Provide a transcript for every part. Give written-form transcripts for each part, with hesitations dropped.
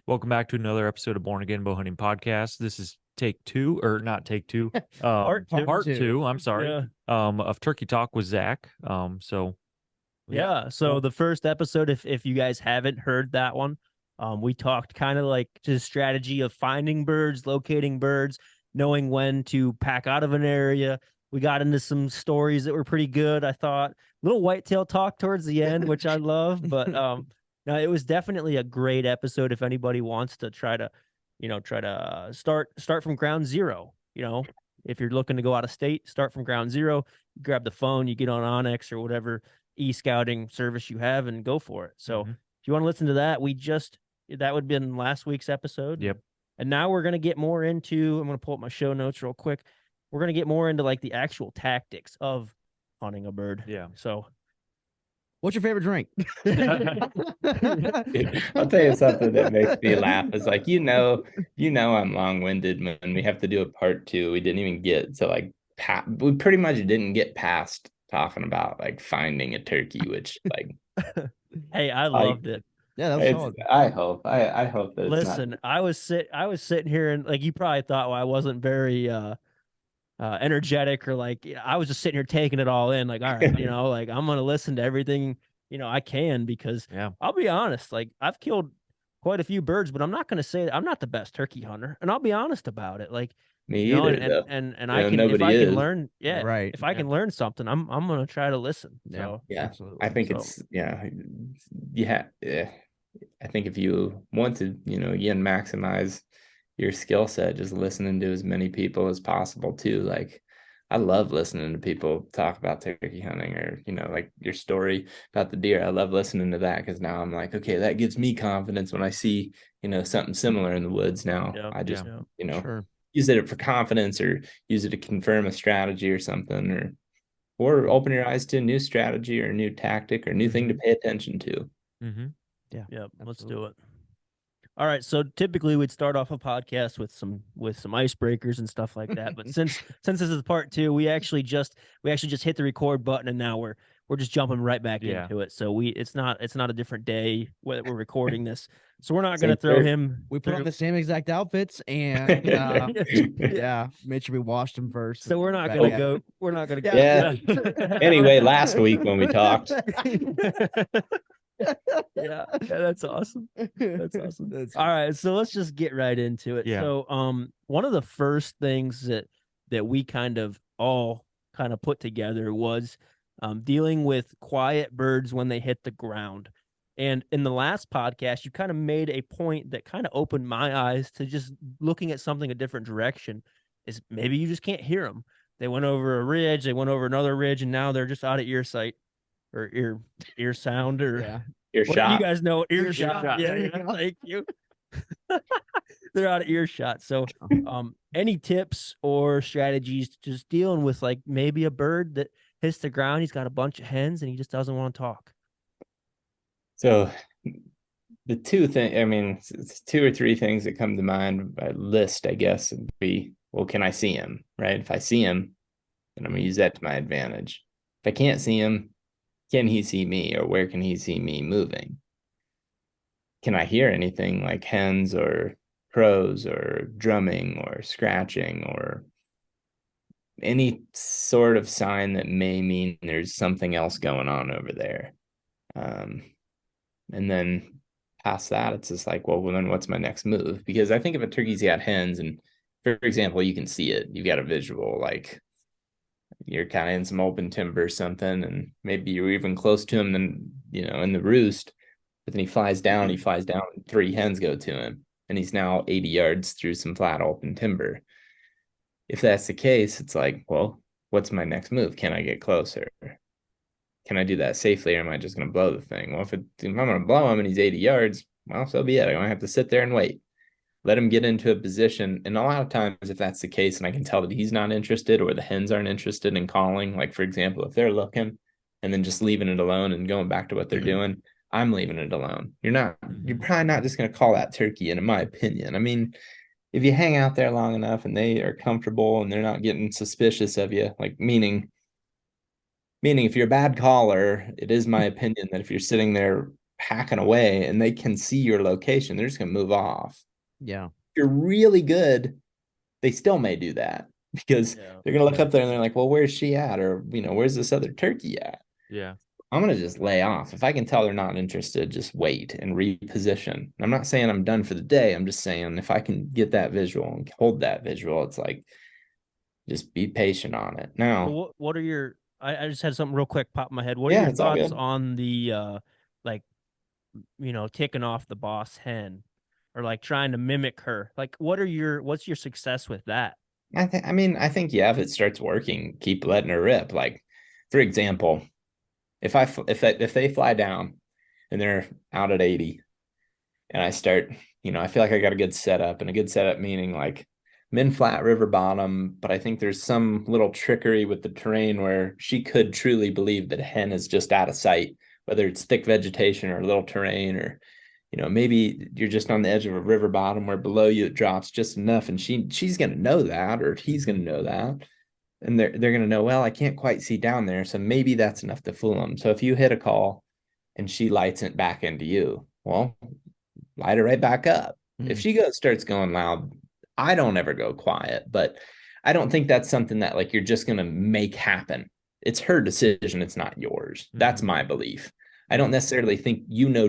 Welcome back to another episode of Born Again Bowhunting Podcast. This is take two, or not take two, part two. I'm sorry. Yeah. Of Turkey Talk with Zach. So the first episode, if you guys haven't heard that one, we talked kind of like just strategy of finding birds, locating birds, knowing when to pack out of an area. We got into some stories that were pretty good, I thought. Little whitetail talk towards the end, which I love, but no, it was definitely a great episode if anybody wants to try to, start from ground zero. If you're looking to go out of state, start from ground zero, grab the phone, you get on Onyx or whatever e-scouting service you have and go for it. So if you want to listen to that, that would have been last week's episode. Yep. And now we're going to get more into, I'm going to pull up my show notes real quick. We're going to get more into like the actual tactics of hunting a bird. Yeah. So what's your favorite drink? I'll tell you something that makes me laugh. It's like, I'm long-winded when we have to do a part two. We didn't even get to like, we pretty much didn't get past talking about like finding a turkey, which like, hey, I loved it. Yeah, that was solid. I hope that. Listen, I was sitting here and like you probably thought, well, I wasn't very energetic or like I was just sitting here taking it all in. Like, all right, like I'm gonna listen to everything I can, because I'll be honest, like I've killed quite a few birds, but I'm not gonna say that I'm not the best turkey hunter, and I'll be honest about it. Like me either, and I can, if I can learn, right. If I can learn something, I'm gonna try to listen. So, absolutely. I think it's I think if you want to, again, maximize your skill set, just listening to as many people as possible too. Like I love listening to people talk about turkey hunting, or like your story about the deer. I love listening to that, because now I'm like, okay, that gives me confidence when I see something similar in the woods. Now I just sure. use it for confidence, or use it to confirm a strategy or something, or open your eyes to a new strategy or a new tactic or new thing to pay attention to. Mm-hmm. Yeah, let's do it. All right, so typically we'd start off a podcast with some icebreakers and stuff like that. But since this is part two, we actually just hit the record button, and now we're just jumping right back into it. So it's not a different day we're recording this. So we're not going to throw him. We put on the same exact outfits, and made sure we washed them first. So we're not going to go. We're not going to go. Yeah. Anyway, last week when we talked. yeah, that's awesome. That's awesome. All right, so let's just get right into it. So one of the first things that we kind of all put together was dealing with quiet birds when they hit the ground. And in the last podcast, you kind of made a point that kind of opened my eyes to just looking at something a different direction. Is maybe you just can't hear them. They went over a ridge, they went over another ridge, and now they're just out of ear sight. Or ear sound, or earshot. You guys know earshot. Yeah, thank you. They're out of earshot. So, any tips or strategies just dealing with like maybe a bird that hits the ground? He's got a bunch of hens and he just doesn't want to talk. So, the two or three things that come to mind by list, I guess, would be, well, can I see him? Right? If I see him, then I'm gonna use that to my advantage. If I can't see him, can he see me, or where can he see me moving? Can I hear anything like hens or crows or drumming or scratching or any sort of sign that may mean there's something else going on over there? And then past that, it's just like, well, then what's my next move? Because I think if a turkey's got hens, and for example, you can see it, you've got a visual, like you're kind of in some open timber or something, and maybe you're even close to him than in the roost, but then he flies down, and 3 hens go to him, and he's now 80 yards through some flat open timber. If that's the case, it's like, well, what's my next move? Can I get closer? Can I do that safely, or am I just going to blow the thing? Well, if I'm going to blow him and he's 80 yards, well, so be it. I'm going to have to sit there and wait. Let him get into a position. And a lot of times, if that's the case, and I can tell that he's not interested, or the hens aren't interested in calling, like, for example, if they're looking and then just leaving it alone and going back to what they're doing, I'm leaving it alone. You're probably not just going to call that turkey, in my opinion. I mean, if you hang out there long enough and they are comfortable and they're not getting suspicious of you, like, meaning if you're a bad caller, it is my opinion that if you're sitting there hacking away and they can see your location, they're just going to move off. Yeah. If you're really good, they still may do that because they're going to look up there and they're like, well, where's she at? Or, where's this other turkey at? Yeah. I'm going to just lay off. If I can tell they're not interested, just wait and reposition. I'm not saying I'm done for the day. I'm just saying if I can get that visual and hold that visual, it's like, just be patient on it. Now, So what are your, I just had something real quick pop in my head. What are Yeah, your it's all thoughts good. on the, like, ticking off the boss hen or like trying to mimic her? Like, what's your success with that? I think yeah, if it starts working, keep letting her rip. Like, for example, if they fly down and they're out at 80 and I start, I feel like I got a good setup, and a good setup meaning like I'm in flat river bottom, but I think there's some little trickery with the terrain where she could truly believe that a hen is just out of sight, whether it's thick vegetation or little terrain, or maybe you're just on the edge of a river bottom where below you it drops just enough, and she's gonna know that, or he's gonna know that, and they're gonna know, well, I can't quite see down there, so maybe that's enough to fool them. So if you hit a call and she lights it back into you, well, light it right back up. If she starts going loud, I don't ever go quiet, but I don't think that's something that like you're just gonna make happen. It's her decision, it's not yours. That's my belief. I don't necessarily think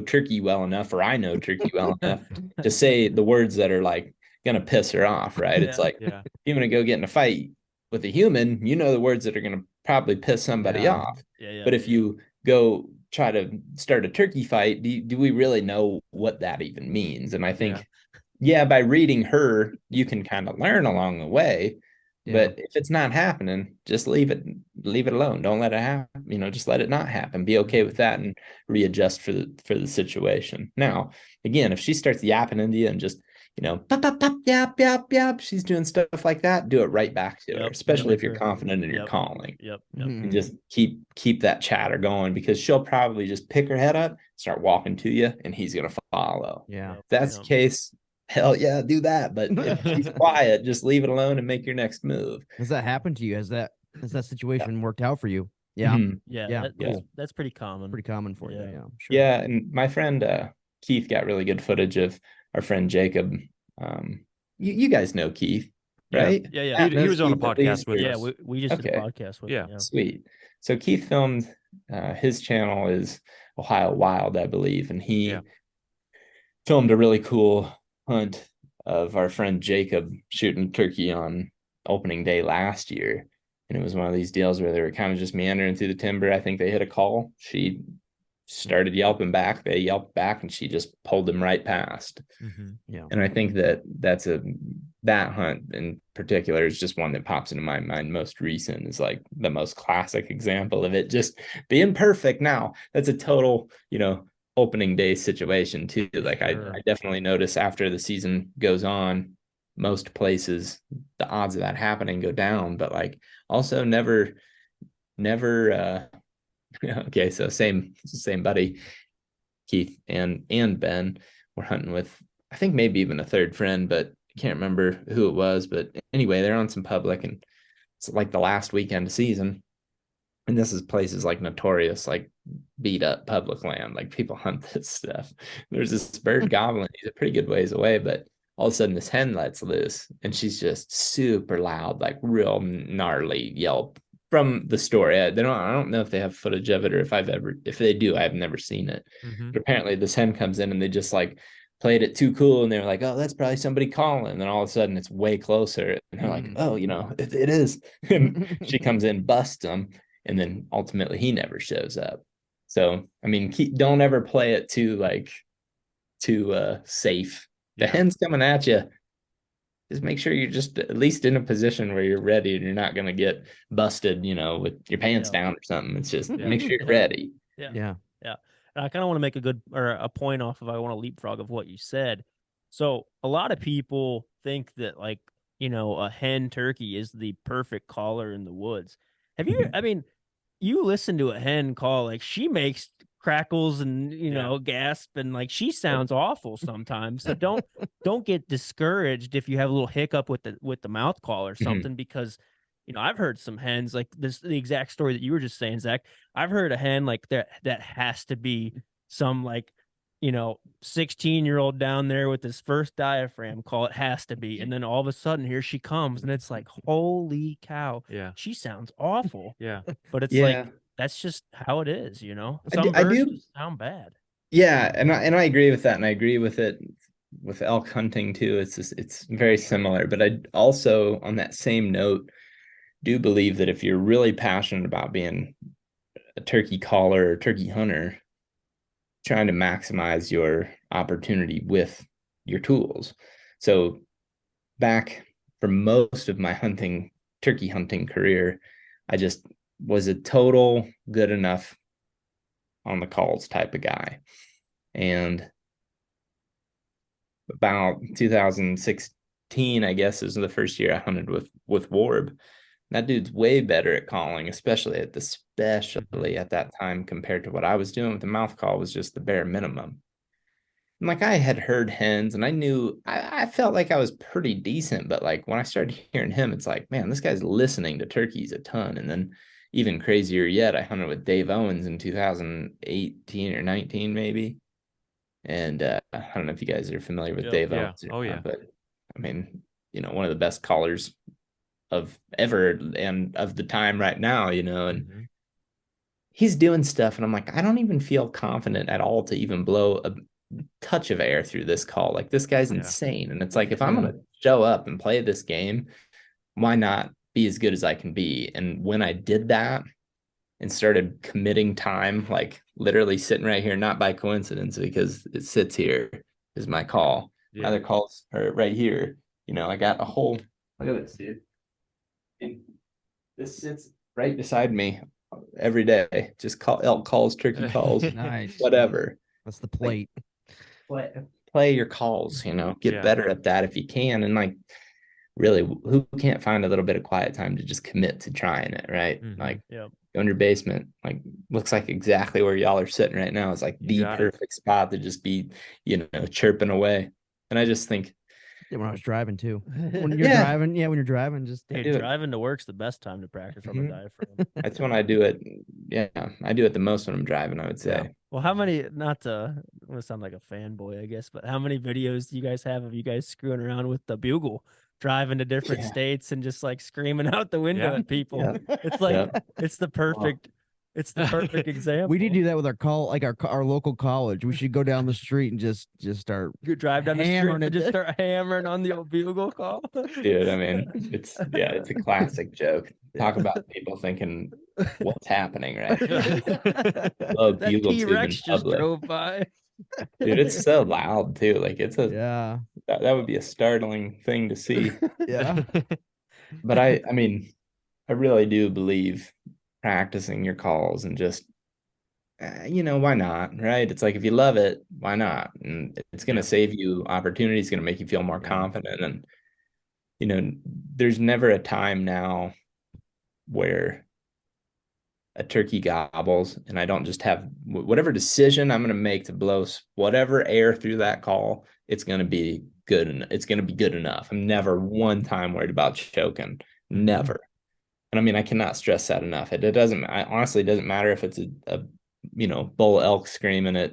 turkey well enough, or I know turkey well enough to say the words that are like gonna piss her off, right? It's like Yeah. if you're gonna go get in a fight with a human, the words that are gonna probably piss somebody off. But if you go try to start a turkey fight, do we really know what that even means? And I think, by reading her, you can kind of learn along the way. But if it's not happening, just leave it alone. Don't let it happen. Just let it not happen. Be okay with that and readjust for the situation. Now, again, if she starts yapping into you and just pop, pop, pop, yap, yap, yap, she's doing stuff like that, do it right back to her, especially if you're confident in your calling. And just keep that chatter going, because she'll probably just pick her head up, start walking to you, and he's gonna follow. Yeah. If that's the case, hell yeah, do that. But if she's quiet, just leave it alone and make your next move. Has that happened to you? Has that situation worked out for you? Yeah. Yeah, that's pretty common. Pretty common for you. Yeah. Sure. Yeah, and my friend Keith got really good footage of our friend Jacob. You guys know Keith, right? Yeah. He was on a podcast with us. We just did a podcast with him. Sweet. So Keith filmed, his channel is Ohio Wild, I believe, and he filmed a really cool hunt of our friend Jacob shooting turkey on opening day last year. And it was one of these deals where they were kind of just meandering through the timber. I think they hit a call. She started yelping back. They yelped back, and she just pulled them right past. Yeah. And I think that hunt in particular is just one that pops into my mind. Most recent is like the most classic example of it just being perfect. Now that's a total, opening day situation too. Like I definitely notice after the season goes on, most places the odds of that happening go down, but like also never okay, so same buddy, Keith and Ben were hunting with, I think maybe even a third friend, but I can't remember who it was. But anyway, they're on some public, and it's like the last weekend of season, and this is places like notorious, like beat up public land, like people hunt this stuff. There's this bird gobbling. He's a pretty good ways away, but all of a sudden this hen lets loose, and she's just super loud, like real gnarly yelp from the story. I don't know if they have footage of it, or if they do, I've never seen it. But apparently this hen comes in and they just like played it too cool, and they were like, oh, that's probably somebody calling. And then all of a sudden it's way closer, and they're like, oh, it is. And she comes in, busts them, and then ultimately he never shows up. So I mean, don't ever play it too safe. The hen's coming at you. Just make sure you're just at least in a position where you're ready and you're not going to get busted, with your pants down or something. It's just make sure you're ready. Yeah. And I kind of want to make a point off of, I want to leapfrog of what you said. So a lot of people think that like, a hen turkey is the perfect caller in the woods. Have you, I mean, you listen to a hen call, like she makes crackles and gasp, and like she sounds awful sometimes. So don't get discouraged if you have a little hiccup with the mouth call or something, because I've heard some hens like this, the exact story that you were just saying, Zach. I've heard a hen like that has to be some like 16-year-old down there with his first diaphragm call. It has to be. And then all of a sudden, here she comes, and it's like, holy cow. Yeah. She sounds awful. Yeah. But it's Yeah. like, that's just how it is, I Some do- I birds do- just sound bad. Yeah, and I agree with that, and I agree with it with elk hunting too. It's very similar, but I also, on that same note, do believe that if you're really passionate about being a turkey caller or turkey hunter, trying to maximize your opportunity with your tools. So back for most of my turkey hunting career, I just was a total good enough on the calls type of guy. And about 2016, I guess, is the first year I hunted with Warb. That dude's way better at calling, especially at that time compared to what I was doing with the mouth call was just the bare minimum. And like I had heard Hens and I knew I felt like I was pretty decent, but like when I started hearing him, it's like, man, this guy's listening to turkeys a ton. And then even crazier yet, I hunted with Dave Owens in 2018 or 19, maybe. And I don't know if you guys are familiar with Dave Owens or not, but I mean, one of the best callers of ever and of the time right now, and he's doing stuff. And I'm like, I don't even feel confident at all to even blow a touch of air through this call. Like, this guy's insane. And it's like, if I'm going to show up and play this game, why not be as good as I can be? And when I did that and started committing time, like literally sitting right here, not by coincidence, because it sits here is my call. My other calls are right here. I got a whole, look at this, dude. And this sits right beside me every day. Just elk calls, turkey calls, Nice. whatever. That's the plate. Play your calls, get better at that if you can. And like, really, who can't find a little bit of quiet time to just commit to trying it, right? Like, go in your basement, like looks like exactly where y'all are sitting right now is like the perfect spot to just be, chirping away. And I just think, when I was driving too. When you're driving, when you're driving, just driving to work's the best time to practice from a diaphragm. That's when I do it. Yeah, I do it the most when I'm driving, I would say. Yeah. Well, how many? Not to I'm gonna sound like a fanboy, I guess, but how many videos do you guys have of you guys screwing around with the bugle, driving to different states and just like screaming out the window at people? Yeah. It's like it's the perfect. It's the perfect example. We need to do that with our local college. We should go down the street and just start drive down the street and just start hammering on the old bugle call. Dude, I mean, it's a classic joke. Talk about people thinking what's happening, right? That T-Rex just drove by. Dude, it's so loud too. Like that would be a startling thing to see. Yeah. But I mean, I really do believe practicing your calls and just why not, right? It's like, if you love it, why not? And it's going to save you opportunities, going to make you feel more confident. And there's never a time now where a turkey gobbles and I don't just have whatever decision I'm going to make to blow whatever air through that call, it's going to be good and it's going to be good enough. I'm never one time worried about choking. Never. And I mean, I cannot stress that enough. It honestly doesn't matter if it's a bull elk screaming at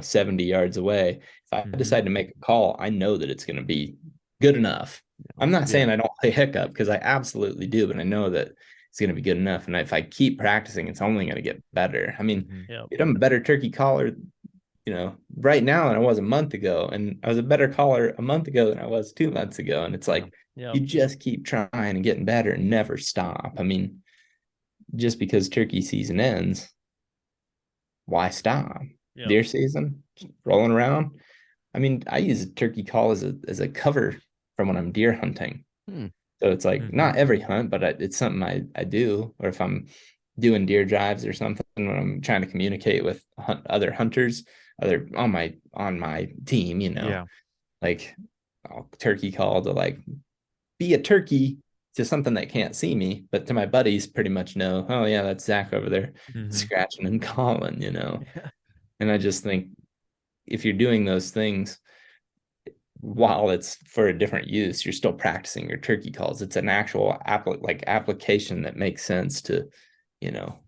70 yards away. If I decide to make a call, I know that it's going to be good enough. I'm not saying I don't play hiccup, because I absolutely do, but I know that it's going to be good enough. And if I keep practicing, it's only going to get better. I mean, I'm a better turkey caller, right now than I was a month ago. And I was a better caller a month ago than I was 2 months ago. And it's like, you just keep trying and getting better and never stop. I mean, just because turkey season ends, why stop? Deer season, rolling around. I mean, I use a turkey call as a cover from when I'm deer hunting. So it's like not every hunt, but it's something I do. Or if I'm doing deer drives or something, when I'm trying to communicate with other hunters, on my team, like I'll turkey call to like be a turkey to something that can't see me, but to my buddies pretty much know, oh yeah, that's Zach over there scratching and calling, And I just think if you're doing those things while it's for a different use, you're still practicing your turkey calls. It's an actual application that makes sense to,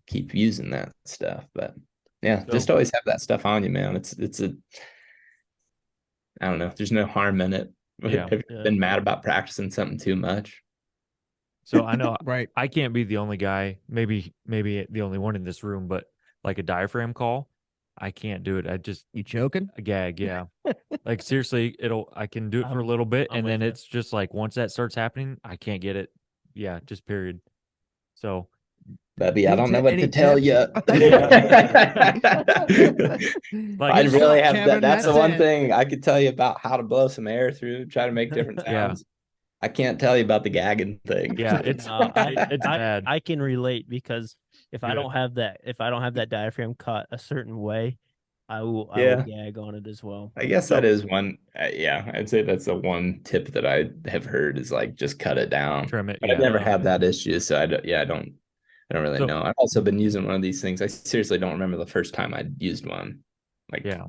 keep using that stuff. But yeah, just always have that stuff on you, man. I don't know. There's no harm in it. Yeah. Have you been mad about practicing something too much? So I know Right. I can't be the only guy, maybe the only one in this room, but like a diaphragm call, I can't do it. I just You choking? a gag, yeah. Like seriously, I can do it for a little bit, I'm and then with ya. it's just like once that starts happening, I can't get it. Yeah, just period. So Bubby, I don't know what Any to tell tips? you. Like I Good really stuff, have Kevin. that's the That's one it. thing I could tell you about how to blow some air through, try to make different Yeah. sounds. I can't tell you about the gagging thing. yeah, it's No, it's bad. I can relate because if I Good. don't have that diaphragm cut a certain way, I will Yeah. gag on it as well. I guess So- that is one. Yeah, I'd say that's the one tip that I have heard is like just cut it down. Trim it. But I've Yeah. never had that issue, so I don't really So- know. I've also been using one of these things. I seriously don't remember the first time I used one. Like, Yeah.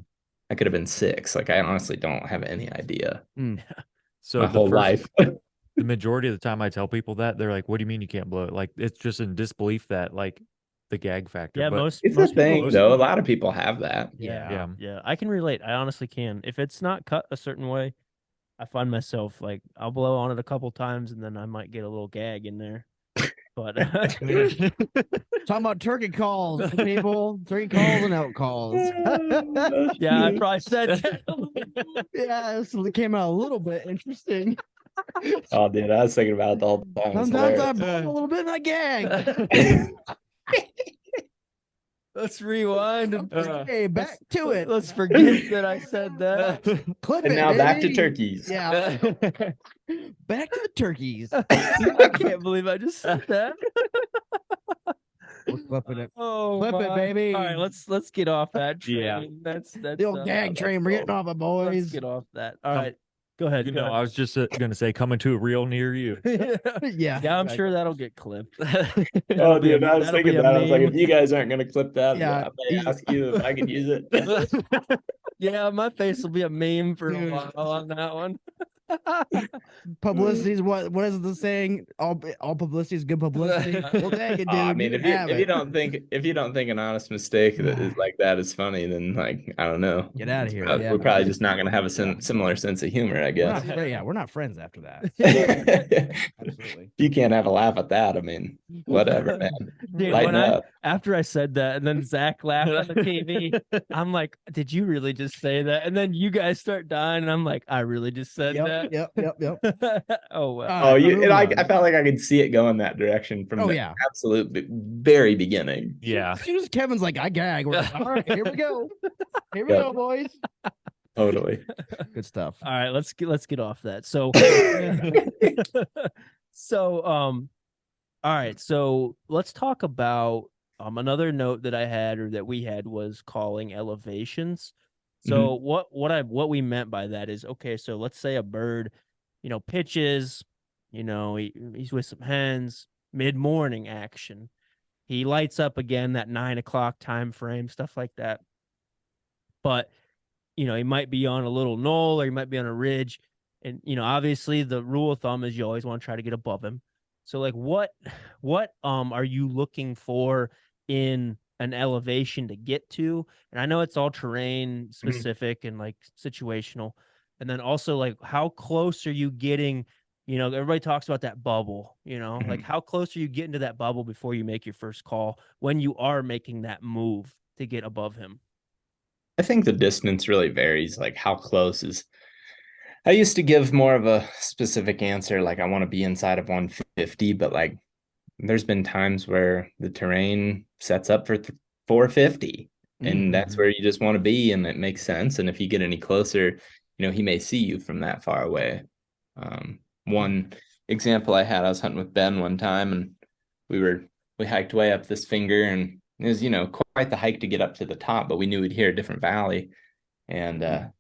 I could have been 6. Like, I honestly don't have any idea. So My the whole first, life. the majority of the time I tell people that, they're like, "What do you mean you can't blow it?" Like it's just in disbelief that like the gag factor. yeah, but most It's a most thing, people, though. A lot of people have that. yeah, I can relate. I honestly can. If it's not cut a certain way, I find myself like I'll blow on it a couple times and then I might get a little gag in there. But Talking about turkey calls, people. Turkey calls and out calls. yeah, I probably said that. Yeah, so it came out a little bit interesting. Oh, dude, I was thinking about it the whole time. It's Sometimes I hilarious. blow a little bit and I gag. Let's rewind and Hey, back to it. let's forget that I said that. Clip And it, now back to baby. turkeys. Yeah. Back to the turkeys. I can't believe I just said that. We're clipping it. Oh, Clip it, my. baby. All right, let's get off that train. Yeah. That's The old gag let's train. We're go. getting off it, Let's boys. get off that. All right, go ahead. you go know, ahead. I was just gonna say coming to a real near you. Yeah. Yeah, I'm sure that'll get clipped. Oh, dude, I was that'll be thinking a that. I was like, meme. if you guys aren't going to clip that, Yeah. I may ask you if I could use it. Yeah, my face will be a meme for a Dude. while on that one. Publicity is what is the saying? All publicity is good publicity. Well, dang it, dude. I mean, you have if you it. don't think an honest mistake that is like that is funny, then like I don't know. Get out of here. We're Yeah. probably just not going to have a similar sense of humor, I We're guess. not, yeah, we're not friends after that. Absolutely. You can't have a laugh at that. I mean, whatever, man. Dude, Lighten up. after I said that, and then Zach laughed on the TV, I'm like, "Did you really just say that?" And then you guys start dying, and I'm like, "I really just said that." Yep. Oh well. All Oh, right, you moving and on. I felt like I could see it going that direction from Oh, the yeah. absolute very beginning. Yeah. As soon as Kevin's like, I gag. We're like, all right, here we go. Here we Yep. go, boys. Totally. Good stuff. All right, let's get off that. So, all right, so let's talk about another note that I had or that we had was calling elevations. So what we meant by that is, okay, so let's say a bird, pitches, he's with some hens, mid-morning action. He lights up again that 9 o'clock time frame, stuff like that. But he might be on a little knoll or he might be on a ridge. And, obviously the rule of thumb is you always want to try to get above him. So like what are you looking for in an elevation to get to? And I know it's all terrain specific and like situational. And then also like how close are you getting, everybody talks about that bubble, like how close are you getting to that bubble before you make your first call when you are making that move to get above him? I think the distance really varies. Like how close is. I used to give more of a specific answer, like I want to be inside of 150, but like there's been times where the terrain sets up for 450, and that's where you just want to be, and it makes sense. And if you get any closer, he may see you from that far away. One example I was hunting with Ben one time, and we hiked way up this finger, and it was quite the hike to get up to the top, but we knew we'd hear a different valley. And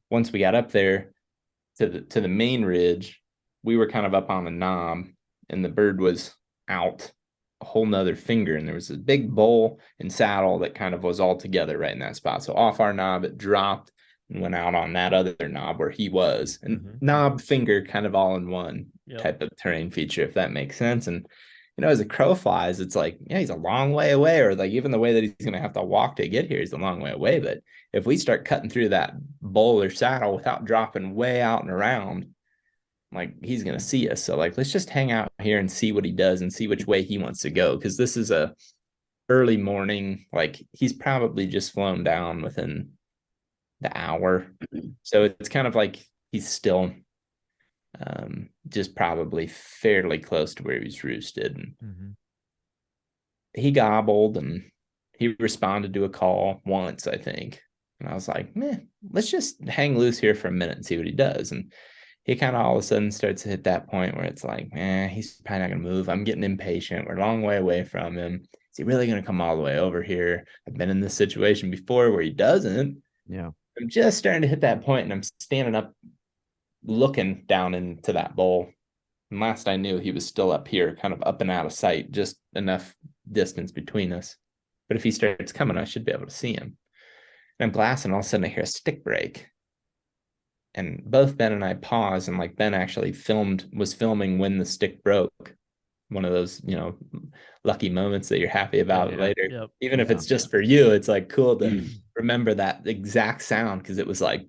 once we got up there to the main ridge, we were kind of up on a knob, and the bird was out a whole nother finger, and there was a big bowl and saddle that kind of was all together right in that spot. So off our knob, it dropped and went out on that other knob where he was, and knob finger kind of all in one type of terrain feature, if that makes sense. And as a crow flies, it's like, yeah, he's a long way away, or like even the way that he's going to have to walk to get here is a long way away. But if we start cutting through that bowl or saddle without dropping way out and around, like he's going to see us. So like, let's just hang out here and see what he does and see which way he wants to go. Cause this is a early morning, like he's probably just flown down within the hour. So it's kind of like he's still just probably fairly close to where he's roosted. And he gobbled and he responded to a call once, I think. And I was like, man, let's just hang loose here for a minute and see what he does. And he kind of all of a sudden starts to hit that point where it's like, man, he's probably not going to move. I'm getting impatient. We're a long way away from him. Is he really going to come all the way over here? I've been in this situation before where he doesn't. Yeah. I'm just starting to hit that point, and I'm standing up looking down into that bowl. And last I knew, he was still up here, kind of up and out of sight, just enough distance between us. But if he starts coming, I should be able to see him. And I'm glassing, all of a sudden I hear a stick break. And both Ben and I paused, and like Ben actually was filming when the stick broke. One of those, lucky moments that you're happy about later. Yep. Even if it's just for you, it's like cool to remember that exact sound, because it was like,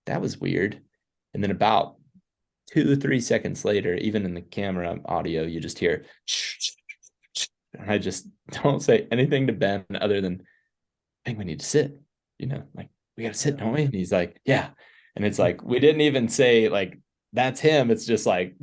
that was weird. And then about 2-3 seconds later, even in the camera audio, you just hear, and I just don't say anything to Ben other than, I think we need to sit, like we got to sit, don't we? And he's like, yeah. And it's like, we didn't even say like, that's him. It's just like,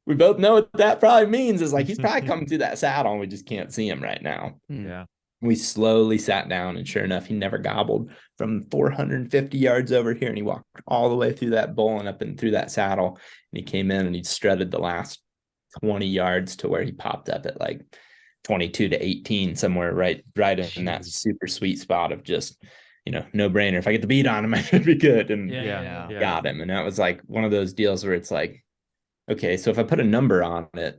we both know what that probably means. Is like, he's probably coming through that saddle and we just can't see him right now. Yeah. We slowly sat down, and sure enough, he never gobbled from 450 yards over here. And he walked all the way through that bowl and up and through that saddle. And he came in and he strutted the last 20 yards to where he popped up at like 22 to 18, somewhere right in that super sweet spot of just, no brainer. If I get the beat on him, I should be good. And got him. And that was like one of those deals where it's like, okay, so if I put a number on it,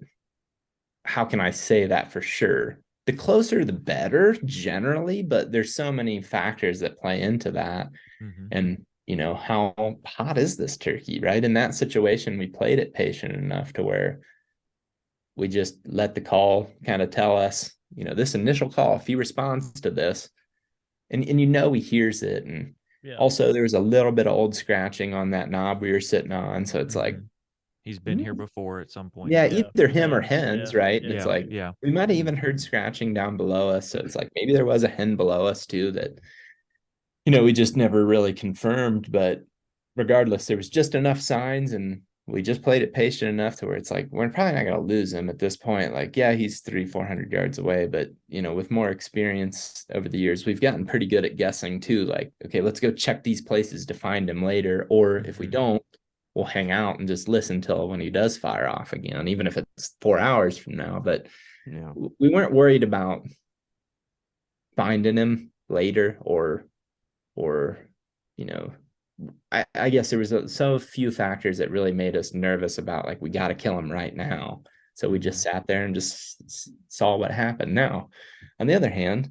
how can I say that for sure? The closer, the better generally, but there's so many factors that play into that. And, how hot is this turkey, right? In that situation, we played it patient enough to where we just let the call kind of tell us, this initial call, if he responds to this, and he hears it. And also there was a little bit of old scratching on that knob we were sitting on. So it's like, he's been here before at some point. Yeah, either him or hens, right? And it's like, we might have even heard scratching down below us. So it's like, maybe there was a hen below us too that, we just never really confirmed. But regardless, there was just enough signs, and we just played it patient enough to where it's like, we're probably not going to lose him at this point. Like, yeah, he's 300-400 yards away, but with more experience over the years, we've gotten pretty good at guessing too. Like, okay, let's go check these places to find him later. Or if we don't, we'll hang out and just listen till when he does fire off again, even if it's 4 hours from now. But we weren't worried about finding him later or I guess there was so few factors that really made us nervous about like, we got to kill him right now. So we just sat there and just saw what happened. Now, on the other hand,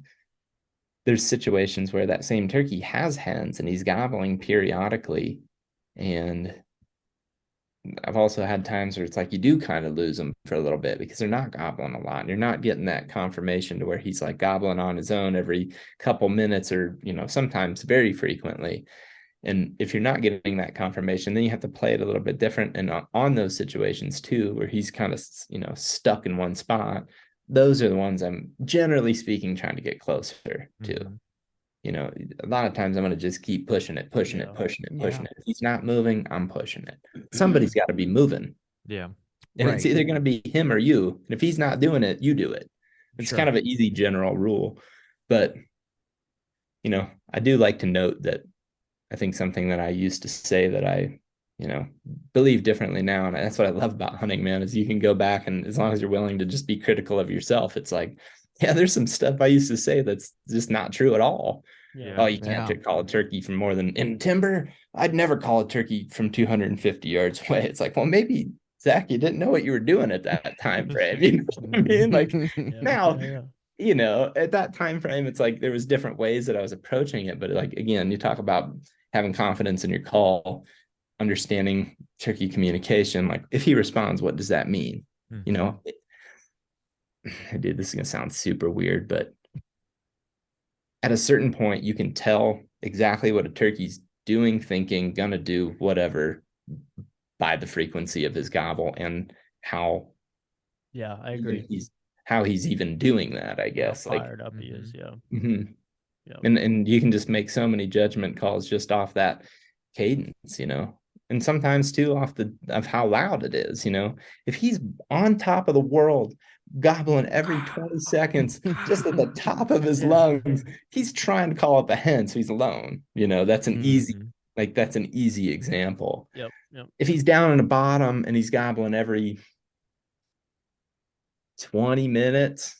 there's situations where that same turkey has hens and he's gobbling periodically. And I've also had times where it's like, you do kind of lose them for a little bit because they're not gobbling a lot. You're not getting that confirmation to where he's like gobbling on his own every couple minutes or, sometimes very frequently. And if you're not getting that confirmation, then you have to play it a little bit different. And on those situations too, where he's kind of, stuck in one spot, those are the ones I'm generally speaking trying to get closer to. A lot of times I'm going to just keep pushing it. If he's not moving, I'm pushing it. Somebody's got to be moving. Yeah. And it's either going to be him or you. And if he's not doing it, you do it. It's kind of an easy general rule. But, I do like to note that I think something that I used to say that I, believe differently now. And that's what I love about hunting, man, is you can go back, and as long as you're willing to just be critical of yourself, it's like, yeah, there's some stuff I used to say that's just not true at all. Oh, you can't call a turkey from more than in timber. I'd never call a turkey from 250 yards away. It's like, well, maybe Zach, you didn't know what you were doing at that time frame. You know what I mean? Like now, at that time frame, it's like there was different ways that I was approaching it. But like, again, you talk about having confidence in your call, understanding turkey communication. Like if he responds, what does that mean? dude, this is gonna sound super weird, but at a certain point, you can tell exactly what a turkey's doing, thinking, gonna do, whatever, by the frequency of his gobble and how Yeah, I agree. he's even doing that, I guess. How fired up he is. Yeah. Mhm. Yeah. And you can just make so many judgment calls just off that cadence, and sometimes too off of how loud it is. If he's on top of the world gobbling every 20 seconds just at the top of his lungs, he's trying to call up a hen, so he's alone. That's an easy example. Yep. If he's down in the bottom and he's gobbling every 20 minutes,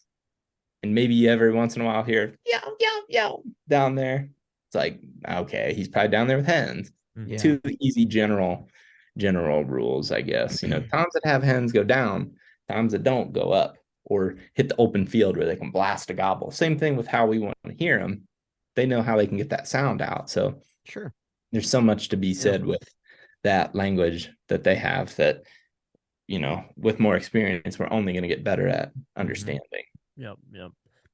and maybe every once in a while hear yo yo yo down there, it's like, okay, he's probably down there with hens. Yeah. Two easy general rules, I guess. Times that have hens go down, times that don't go up or hit the open field where they can blast a gobble. Same thing with how we want to hear them. They know how they can get that sound out. So sure, there's so much to be said with that language that they have that, with more experience, we're only going to get better at understanding. Yep.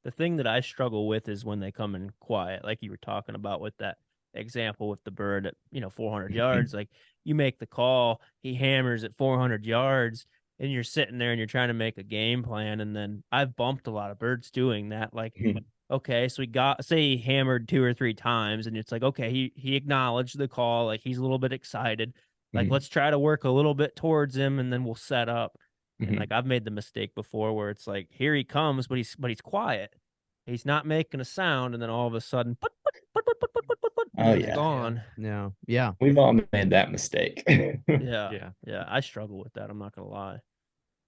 The thing that I struggle with is when they come in quiet, like you were talking about with that example with the bird at 400 yards. Like you make the call, he hammers at 400 yards, and you're sitting there and you're trying to make a game plan. And then I've bumped a lot of birds doing that. Like, okay, so he hammered 2 or 3 times, and it's like, okay, he acknowledged the call, like he's a little bit excited. Like, let's try to work a little bit towards him, and then we'll set up. And like I've made the mistake before where it's like, here he comes, but he's quiet. He's not making a sound, and then all of a sudden, gone. Yeah. We've all made that mistake. Yeah. I struggle with that. I'm not gonna lie.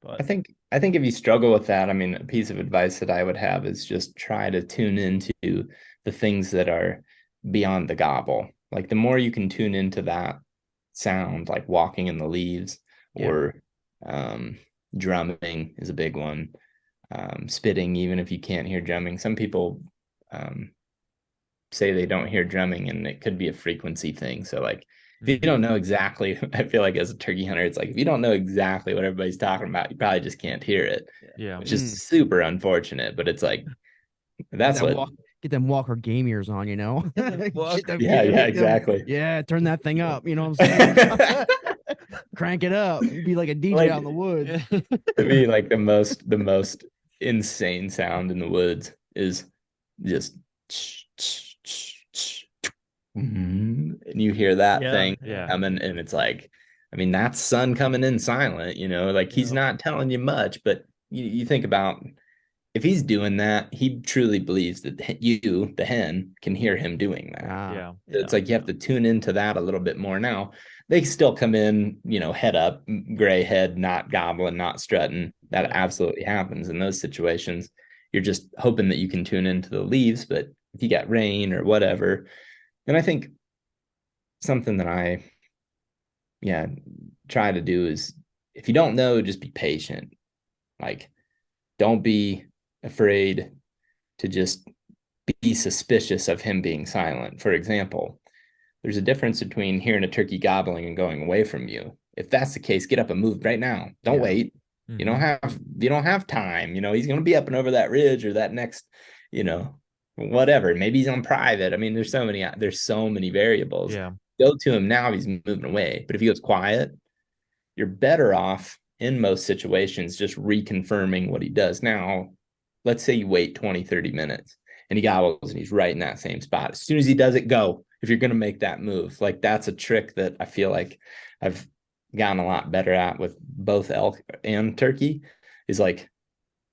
But I think if you struggle with that, I mean, a piece of advice that I would have is just try to tune into the things that are beyond the gobble. Like the more you can tune into that sound, like walking in the leaves or drumming is a big one. Spitting, even if you can't hear drumming. Some people say they don't hear drumming, and it could be a frequency thing. So like if you don't know exactly, I feel like as a turkey hunter, it's like if you don't know exactly what everybody's talking about, you probably just can't hear it. Yeah. Which is super unfortunate, but it's like that's get them Walker game ears on, exactly. Yeah, turn that thing up, you know what I'm saying? Crank it up. Be like a DJ out in the woods. To me, like the most insane sound in the woods is just and you hear that thing coming, and it's like, I mean, that's sun coming in silent, like he's not telling you much, but you think about if he's doing that, he truly believes that you, the hen, can hear him doing that. It's like you have to tune into that a little bit more. Now they still come in, head up, gray head, not gobbling, not strutting. That absolutely happens in those situations. You're just hoping that you can tune into the leaves, but if you got rain or whatever, then I think something that I try to do is, if you don't know, just be patient. Like, don't be afraid to just be suspicious of him being silent. For example, there's a difference between hearing a turkey gobbling and going away from you. If that's the case, get up and move right now. Don't wait. You don't have time. He's going to be up and over that ridge or that next, whatever. Maybe he's on private. I mean, there's so many variables. Go to him now if he's moving away. But if he goes quiet, you're better off in most situations just reconfirming what he does. Now, let's say you wait 20, 30 minutes and he gobbles and he's right in that same spot. As soon as he does it, go. If you're going to make that move, like that's a trick that I feel like I've gotten a lot better at with both elk and turkey, is like,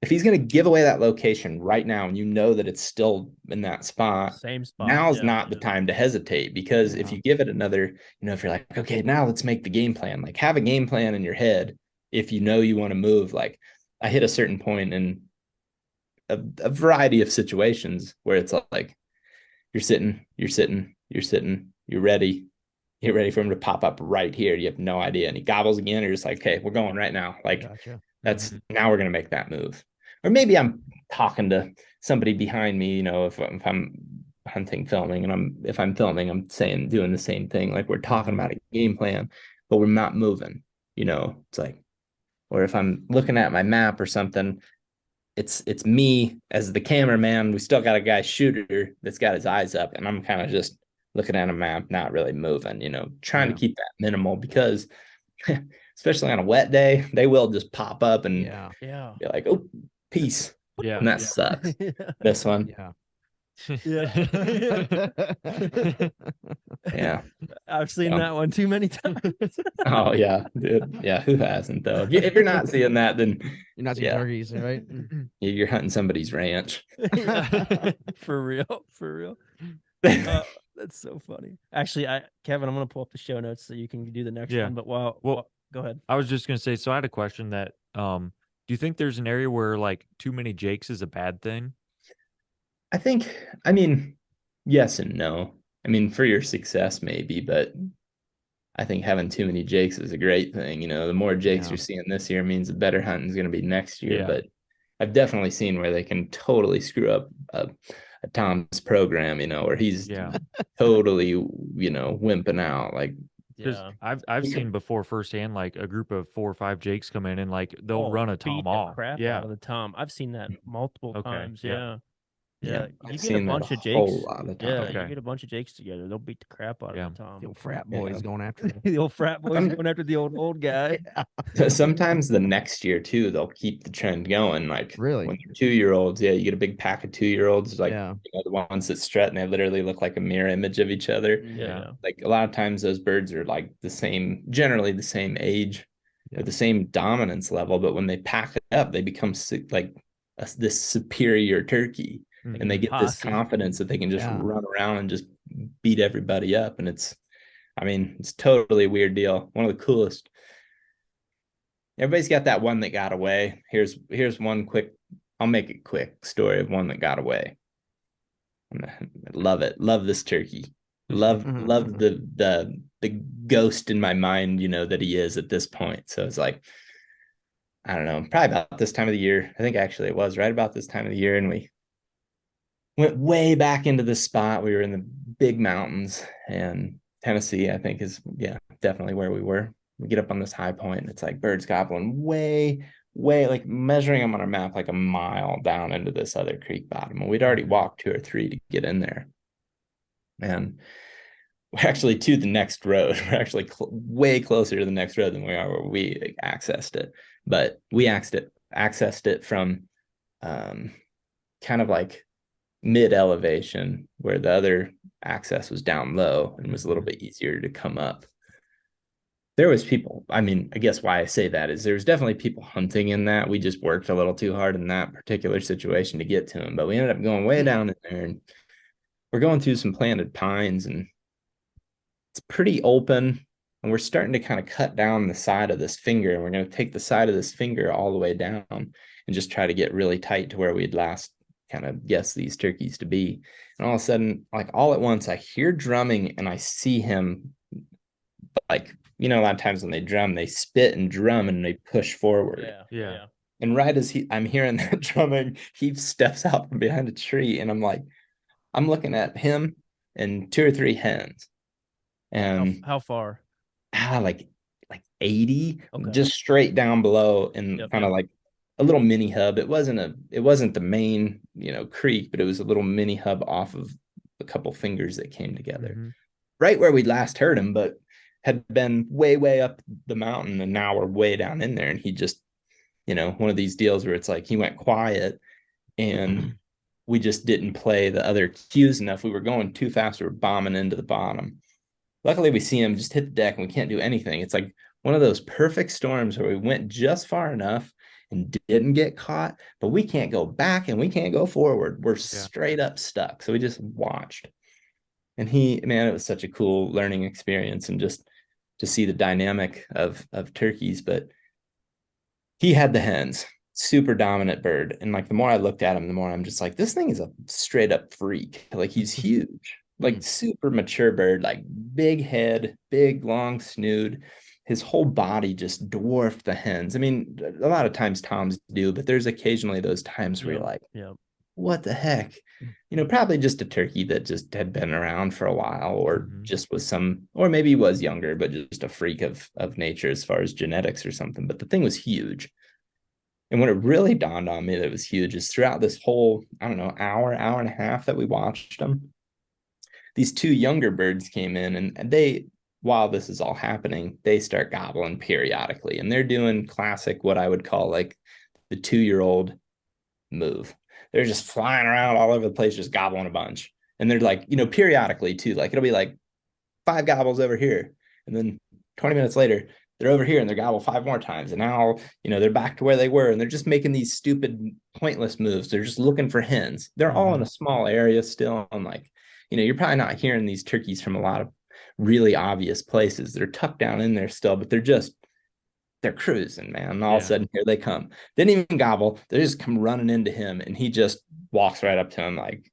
if he's going to give away that location right now and that it's still in that spot, same spot, now's not the time to hesitate, because if you give it another, if you're like, okay, now let's make the game plan, like have a game plan in your head. If you want to move, like I hit a certain point in a variety of situations where it's like, you're sitting, you're ready for him to pop up right here. You have no idea. And he gobbles again. You're just like, okay, we're going right now. Like that's now we're going to make that move. Or maybe I'm talking to somebody behind me, if I'm hunting, filming, and if I'm filming, I'm doing the same thing. Like we're talking about a game plan, but we're not moving, it's like, or if I'm looking at my map or something, it's me as the cameraman. We still got a guy shooter that's got his eyes up, and I'm kind of just looking at a map, not really moving, trying to keep that minimal because especially on a wet day, they will just pop up and be like, oh, peace. Yeah. And that sucks. This one. Yeah. I've seen that one too many times. Oh yeah, dude. Yeah, who hasn't though? If you're not seeing that, then You're not seeing turkeys, right? You're hunting somebody's ranch. For real. That's so funny. Actually, Kevin, I'm gonna pull up the show notes so you can do the next one. But well, go ahead. I was just gonna say. So I had a question that do you think there's an area where like too many Jakes is a bad thing? I mean, yes and no. I mean, for your success, maybe, but I think having too many Jakes is a great thing. The more Jakes you're seeing this year means the better hunting is going to be next year. Yeah. But I've definitely seen where they can totally screw up a Tom's program, where he's totally, wimping out. Like, I've seen before firsthand, like a group of 4 or 5 Jakes come in and like they'll run a Tom off. Crap out of the Tom. I've seen that multiple times. Yeah, you get a bunch of Jakes. You get a bunch of Jakes together. They'll beat the crap out of the Tom. The old frat boys going after the old frat boys going after the old guy. So sometimes the next year too, they'll keep the trend going. Like really, when you're 2-year-olds, you get a big pack of 2-year-olds, like the ones that strut and they literally look like a mirror image of each other. Yeah, like a lot of times those birds are like generally the same age, at the same dominance level. But when they pack it up, they become like this superior turkey. And they get this confidence that they can just run around and just beat everybody up. And it's totally a weird deal. One of the coolest. Everybody's got that one that got away. Here's one quick, I'll make it quick, story of one that got away. I love it. Love this turkey. Love the ghost in my mind, that he is at this point. So it's like, I don't know, probably about this time of the year. I think actually it was right about this time of the year. And we went way back into this spot. We were in the big mountains, and Tennessee, I think, is definitely where we were. We get up on this high point and it's like birds gobbling way, like measuring them on our map, like a mile down into this other creek bottom. And we'd already walked 2 or 3 to get in there. And we're actually to the next road. We're actually way closer to the next road than we are where we accessed it. But we accessed it from kind of like mid elevation, where the other access was down low and was a little bit easier to come up. There was people, I guess why I say that is there was definitely people hunting in that. We just worked a little too hard in that particular situation to get to them, but we ended up going way down in there, and we're going through some planted pines, and it's pretty open, and we're starting to kind of cut down the side of this finger, and we're going to take the side of this finger all the way down and just try to get really tight to where we'd last kind of guess these turkeys to be. And all of a sudden, like all at once, I hear drumming and I see him, like, a lot of times when they drum, they spit and drum and they push forward. Yeah. And right as I'm hearing that drumming, he steps out from behind a tree, and I'm looking at him and 2 or 3 hens. And how far? Like 80, just straight down below, and kind of like a little mini hub. It wasn't the main, creek, but it was a little mini hub off of a couple fingers that came together, right where we last heard him, but had been way, way up the mountain, and now we're way down in there. And he just, one of these deals where it's like he went quiet, and we just didn't play the other cues enough. We were going too fast. We were bombing into the bottom. Luckily, we see him just hit the deck, and we can't do anything. It's like one of those perfect storms where we went just far enough and didn't get caught, but we can't go back and we can't go forward. We're straight up stuck. So we just watched. And it was such a cool learning experience, and just to see the dynamic of turkeys. But he had the hens, super dominant bird. And like the more I looked at him, the more I'm just like, this thing is a straight up freak. Like he's huge, like super mature bird, like big head, big long snoot. His whole body just dwarfed the hens. A lot of times Toms do, but there's occasionally those times where you're like, what the heck? Probably just a turkey that just had been around for a while, or just was or maybe he was younger, but just a freak of nature as far as genetics or something. But the thing was huge. And what it really dawned on me that was huge is throughout this whole, I don't know, hour and a half that we watched them, these two younger birds came in, and they, while this is all happening, they start gobbling periodically. And they're doing classic, what I would call like the 2-year-old move. They're just flying around all over the place, just gobbling a bunch. And they're like, periodically too. Like it'll be like 5 gobbles over here. And then 20 minutes later, they're over here and they're gobble 5 more times. And now, they're back to where they were. And they're just making these stupid, pointless moves. They're just looking for hens. They're all in a small area still. And like, you're probably not hearing these turkeys from a lot of really obvious places. They're tucked down in there still, but they're cruising, man. And all of a sudden, here they come. They didn't even gobble. They just come running into him. And he just walks right up to him like,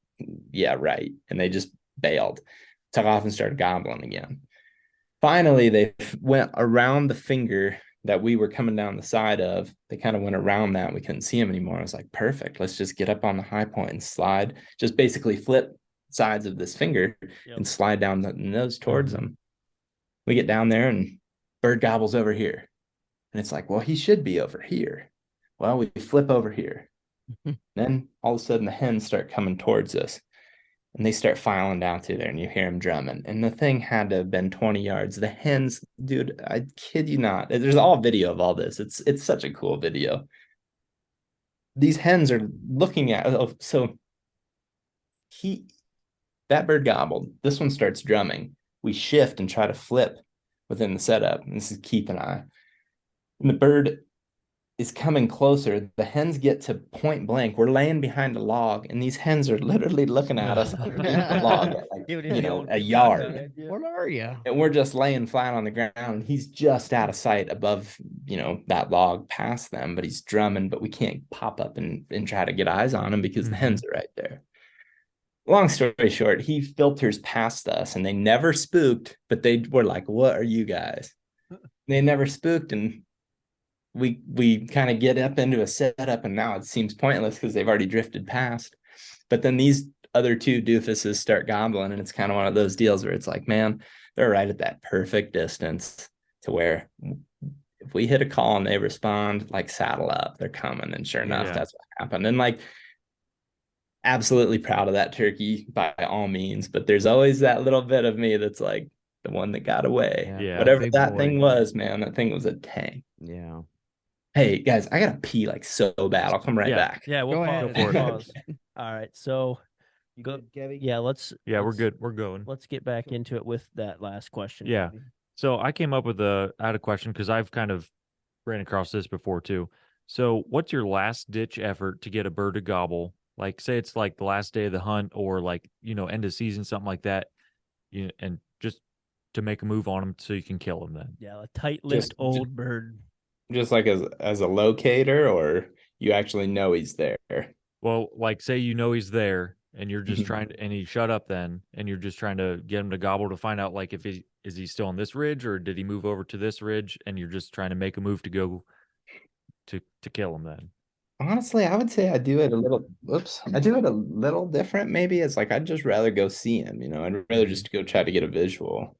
yeah, right. And they just bailed, took off and started gobbling again. Finally, they went around the finger that we were coming down the side of. They kind of went around that. We couldn't see him anymore. I was like, perfect. Let's just get up on the high point and slide. Just basically flip sides of this finger and slide down the nose towards them. We get down there and bird gobbles over here. And it's like, well, he should be over here. Well, we flip over here. Then all of a sudden the hens start coming towards us. And they start filing down through there and you hear them drumming. And the thing had to have been 20 yards. The hens, dude, I kid you not. There's all video of all this. It's such a cool video. These hens are looking at, so that bird gobbled. This one starts drumming. We shift and try to flip within the setup. And this is keep an eye. And the bird is coming closer. The hens get to point blank. We're laying behind a log, and these hens are literally looking at us underneath the log at like, a yard. What are you? And we're just laying flat on the ground. And he's just out of sight above, that log past them, but he's drumming, but we can't pop up and try to get eyes on him because the hens are right there. Long story short, he filters past us and they never spooked, but they were like, what are you guys? They never spooked, and we kind of get up into a setup, and now it seems pointless because they've already drifted past. But then these other two doofuses start gobbling, and it's kind of one of those deals where it's like, man, they're right at that perfect distance to where if we hit a call and they respond, like, saddle up, they're coming. And sure enough, that's what happened. And like, absolutely proud of that turkey by all means, but there's always that little bit of me that's like the one that got away. Whatever that thing was, man, that thing was a tank. Hey guys, I gotta pee like so bad. I'll come right back. We'll pause. All right, so you go, Gabby? We're good. We're going. Let's get back into it with that last question. Yeah. Gabby. So I came up with I had a question because I've kind of ran across this before too. So what's your last ditch effort to get a bird to gobble? Like, say it's like the last day of the hunt, or like, end of season, something like that, and just to make a move on them so you can kill them then. Yeah, a tight-lipped old bird. Just like as a locator, or you actually know he's there? Well, like, say he's there and you're just trying to, and he shut up then, and you're just trying to get him to gobble to find out, like, if is he still on this ridge, or did he move over to this ridge, and you're just trying to make a move to go to kill him then. Honestly, I would say I do it a little different. Maybe it's like I'd just rather go see him, I'd rather just go try to get a visual.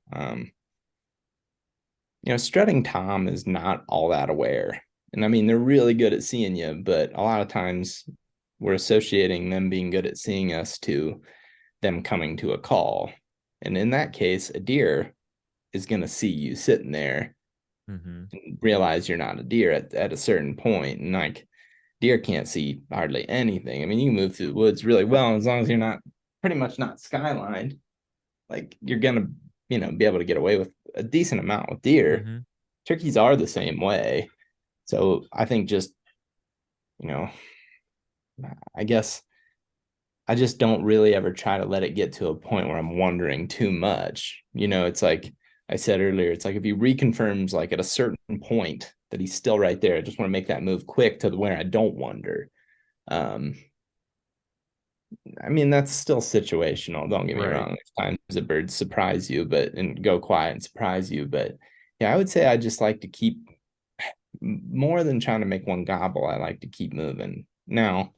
Strutting Tom is not all that aware. And I mean, they're really good at seeing you, but a lot of times we're associating them being good at seeing us to them coming to a call. And in that case, a deer is going to see you sitting there and realize you're not a deer at a certain point. And like, deer can't see hardly anything. I mean, you can move through the woods really well, and as long as you're not pretty much not skylined, like, you're gonna, be able to get away with a decent amount with deer. Turkeys are the same way. So I think just, I guess I just don't really ever try to let it get to a point where I'm wondering too much. It's like I said earlier, it's like if he reconfirms like at a certain point that he's still right there, I just want to make that move quick to where I don't wonder. I mean, that's still situational. Don't get me wrong. There's times the birds surprise you, and go quiet and surprise you. But yeah, I would say I just like to keep, more than trying to make one gobble, I like to keep moving. Now,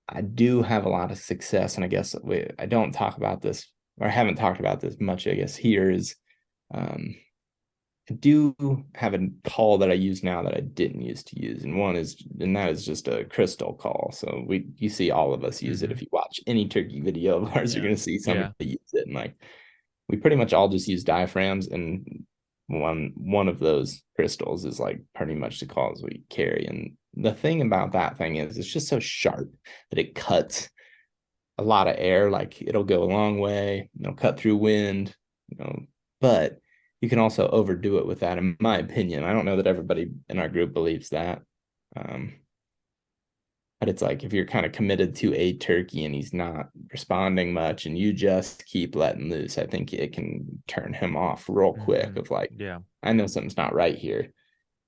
I do have a lot of success, and I guess I don't talk about this, or I haven't talked about this much, I guess, here is I do have a call that I use now that I didn't used to use, and that is just a crystal call. So you see all of us use it. If you watch any turkey video of ours, you're gonna see somebody use it, and like we pretty much all just use diaphragms, and one of those crystals is like pretty much the calls we carry. And the thing about that thing is it's just so sharp that it cuts a lot of air. Like it'll go a long way, it'll cut through wind, but you can also overdo it with that, in my opinion. I don't know that everybody in our group believes that. But it's like if you're kind of committed to a turkey and he's not responding much and you just keep letting loose, I think it can turn him off real quick of like, I know something's not right here.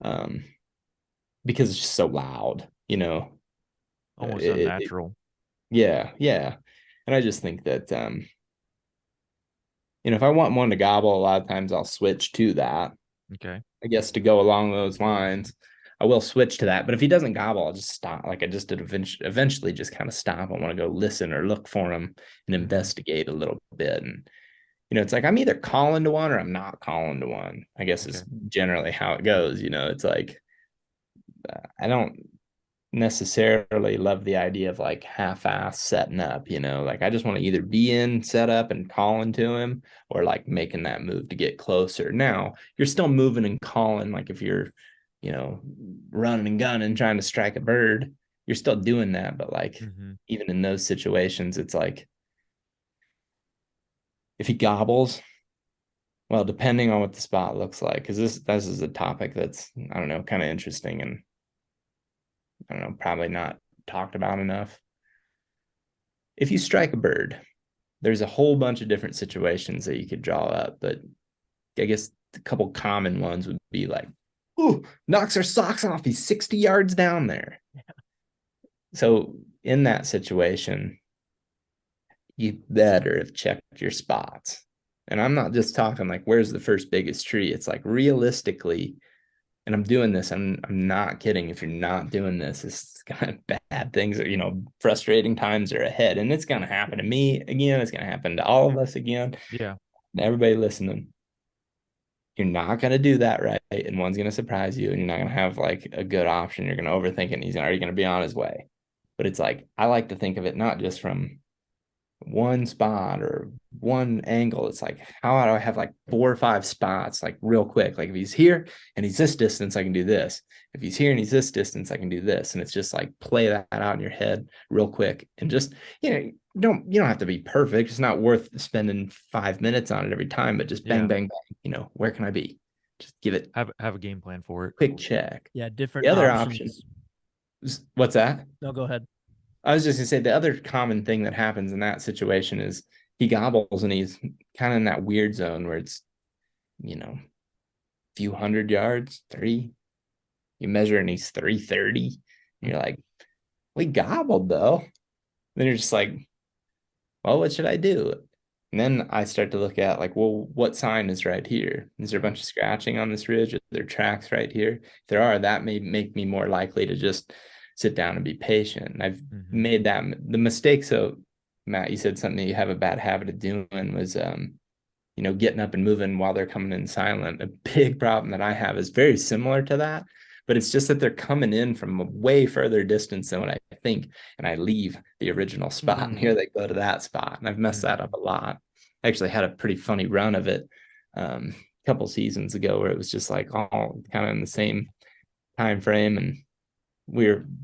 Because it's just so loud, almost unnatural. Yeah. And I just think that if I want one to gobble, a lot of times I'll switch to that. Okay. I guess to go along those lines, I will switch to that. But if he doesn't gobble, I'll just stop. Like I just did eventually just kind of stop. I want to go listen or look for him and investigate a little bit. And, it's like I'm either calling to one or I'm not calling to one, I guess is generally how it goes. It's like I don't necessarily love the idea of like half-ass setting up, like I just want to either be in set up and calling to him or like making that move to get closer. Now you're still moving and calling, like if you're running and gunning trying to strike a bird, you're still doing that. But like even in those situations, it's like if he gobbles, well, depending on what the spot looks like, because this is a topic that's, I don't know, kind of interesting and I don't know, probably not talked about enough. If you strike a bird, there's a whole bunch of different situations that you could draw up, but I guess a couple common ones would be like, "Ooh, knocks our socks off. He's 60 yards down there." So in that situation, you better have checked your spots. And I'm not just talking like, where's the first biggest tree? It's like realistically, and I'm doing this, I'm not kidding. If you're not doing this, it's kind of bad things are, frustrating times are ahead. And it's going to happen to me again. It's going to happen to all of us again. Yeah. Everybody listening. You're not going to do that right. And one's going to surprise you and you're not going to have like a good option. You're going to overthink it and he's already going to be on his way. But it's like, I like to think of it not just from one spot or one angle. It's like, how do I have like 4 or 5 spots like real quick? Like if he's here and he's this distance, I can do this. If he's here and he's this distance, I can do this. And it's just like play that out in your head real quick and just, you don't have to be perfect. It's not worth spending 5 minutes on it every time, but just bang, bang, bang. Where can I be? Just give it have a game plan for it. Quick check. Yeah, different. The other options. option. What's that? No, go ahead. I was just gonna say the other common thing that happens in that situation is he gobbles and he's kind of in that weird zone where it's, a few hundred yards, 30. You measure and he's 330. You're like, we gobbled though. Then you're just like, well, what should I do? And then I start to look at like, well, what sign is right here? Is there a bunch of scratching on this ridge? Are there tracks right here? If there are, that may make me more likely to just sit down and be patient. And I've made the mistake. So Matt, you said something that you have a bad habit of doing was, getting up and moving while they're coming in silent. A big problem that I have is very similar to that, but it's just that they're coming in from a way further distance than what I think. And I leave the original spot and here they go to that spot. And I've messed that up a lot. I actually had a pretty funny run of it a couple seasons ago where it was just like all kind of in the same time frame. And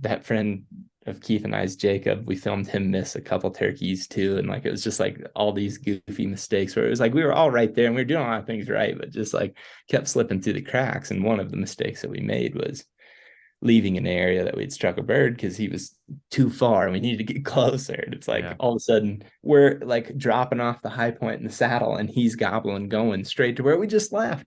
that friend of Keith and I's, Jacob, we filmed him miss a couple turkeys too. And like, it was just like all these goofy mistakes where it was like, we were all right there and we were doing a lot of things right, but just like kept slipping through the cracks. And one of the mistakes that we made was leaving an area that we'd struck a bird because he was too far and we needed to get closer. And it's like, all of a sudden we're like dropping off the high point in the saddle and he's gobbling, going straight to where we just left.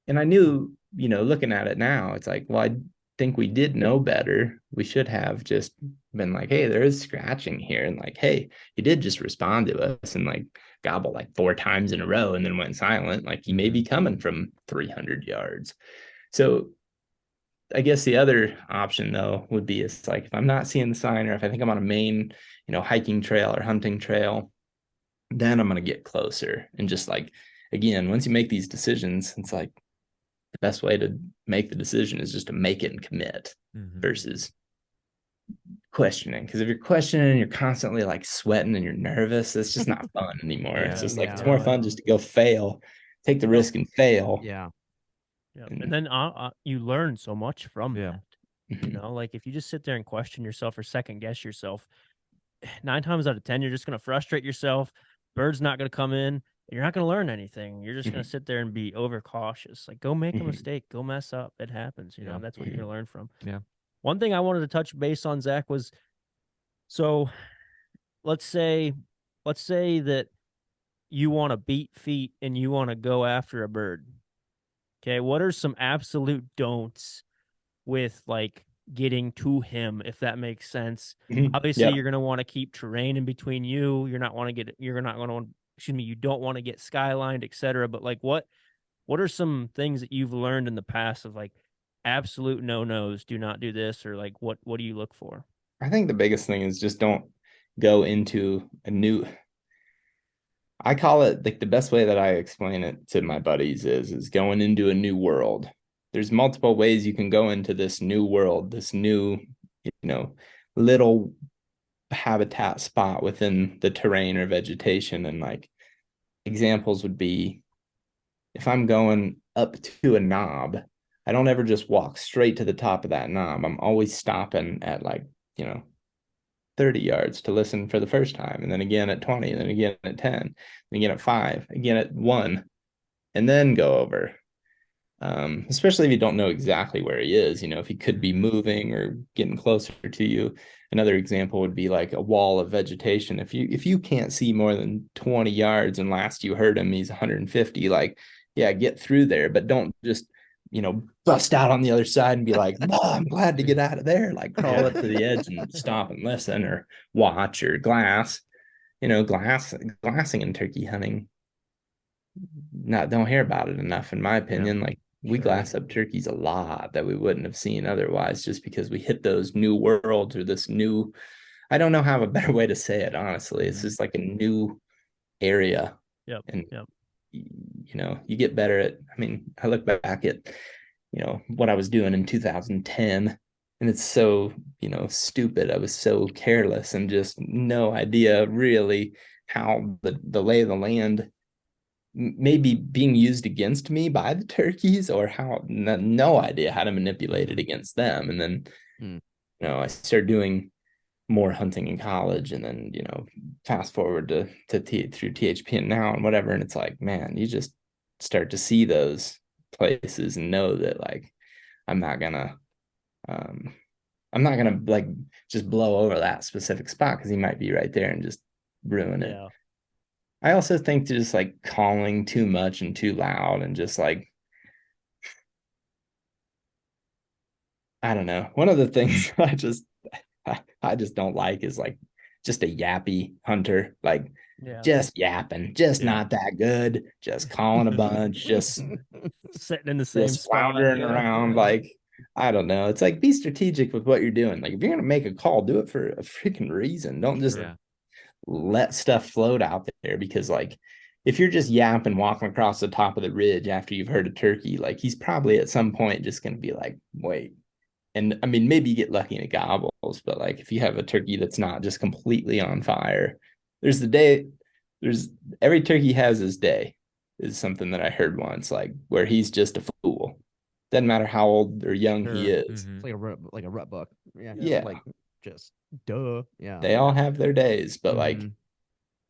And I knew, looking at it now, it's like, well, I think we did know better. We should have just been like, hey, there is scratching here. And like, hey, he did just respond to us and like gobble like 4 times in a row and then went silent. Like he may be coming from 300 yards. So I guess the other option though would be it's like, if I'm not seeing the sign or if I think I'm on a main, hiking trail or hunting trail, then I'm going to get closer and just like, again, once you make these decisions, it's like the best way to make the decision is just to make it and commit versus questioning. Because if you're questioning and you're constantly like sweating and you're nervous, it's just not fun anymore. It's just like it's more fun just to go fail, take the risk and fail. Yeah. And then you learn so much from that. You know, like if you just sit there and question yourself or second guess yourself, 9 times out of 10, you're just going to frustrate yourself. Bird's not going to come in. You're not going to learn anything. You're just going to sit there and be overcautious. Like, go make a mistake, go mess up. It happens. You know, that's what you're going to learn from. Yeah. One thing I wanted to touch base on, Zach, was so let's say that you want to beat feet and you want to go after a bird. Okay, what are some absolute don'ts with like getting to him, if that makes sense? Obviously, you're going to want to keep terrain in between you. You don't want to get skylined, etc. But like, what are some things that you've learned in the past of like absolute no-nos? Do not do this, or like what do you look for? I think the biggest thing is just don't go into a new. I call it like the best way that I explain it to my buddies is going into a new world. There's multiple ways you can go into this new world, this new, little habitat spot within the terrain or vegetation. And like examples would be, if I'm going up to a knob, I don't ever just walk straight to the top of that knob. I'm always stopping at like, 30 yards to listen for the first time, and then again at 20, and then again at 10, and again at 5, again at 1, and then go over. Especially if you don't know exactly where he is, if he could be moving or getting closer to you. Another example would be like a wall of vegetation. If you can't see more than 20 yards and last you heard him, he's 150, like, yeah, get through there, but don't just bust out on the other side and be like, oh, I'm glad to get out of there. Like crawl up to the edge and stop and listen or watch or glass. Glassing in turkey hunting. Don't hear about it enough, in my opinion. Like we glass up turkeys a lot that we wouldn't have seen otherwise, just because we hit those new worlds or this new, I don't know how a better way to say it, honestly. It's just like a new area. You get better at, I look back at, what I was doing in 2010, and it's so, stupid. I was so careless and just no idea really how the lay of the land may be being used against me by the turkeys, or how no idea how to manipulate it against them. And then, I started doing more hunting in college, and then fast forward to through THPN now and whatever, and it's like, man, you just start to see those places and know that like I'm not gonna like just blow over that specific spot because he might be right there and just ruin it. I also think just like calling too much and too loud and just like, I don't know, one of the things I just don't like is like just a yappy hunter, like just yapping, just not that good, just calling a bunch, just sitting in the same just spot, floundering around. Like, I don't know. It's like, be strategic with what you're doing. Like if you're gonna make a call, do it for a freaking reason. Don't just let stuff float out there, because like if you're just yapping walking across the top of the ridge after you've heard a turkey, like he's probably at some point just gonna be like, wait. And maybe you get lucky and it gobbles, but like if you have a turkey that's not just completely on fire, every turkey has his day, is something that I heard once, like where he's just a fool. Doesn't matter how old or young he is. It's like a rut buck. Yeah. Like just duh. Yeah. They all have their days, but like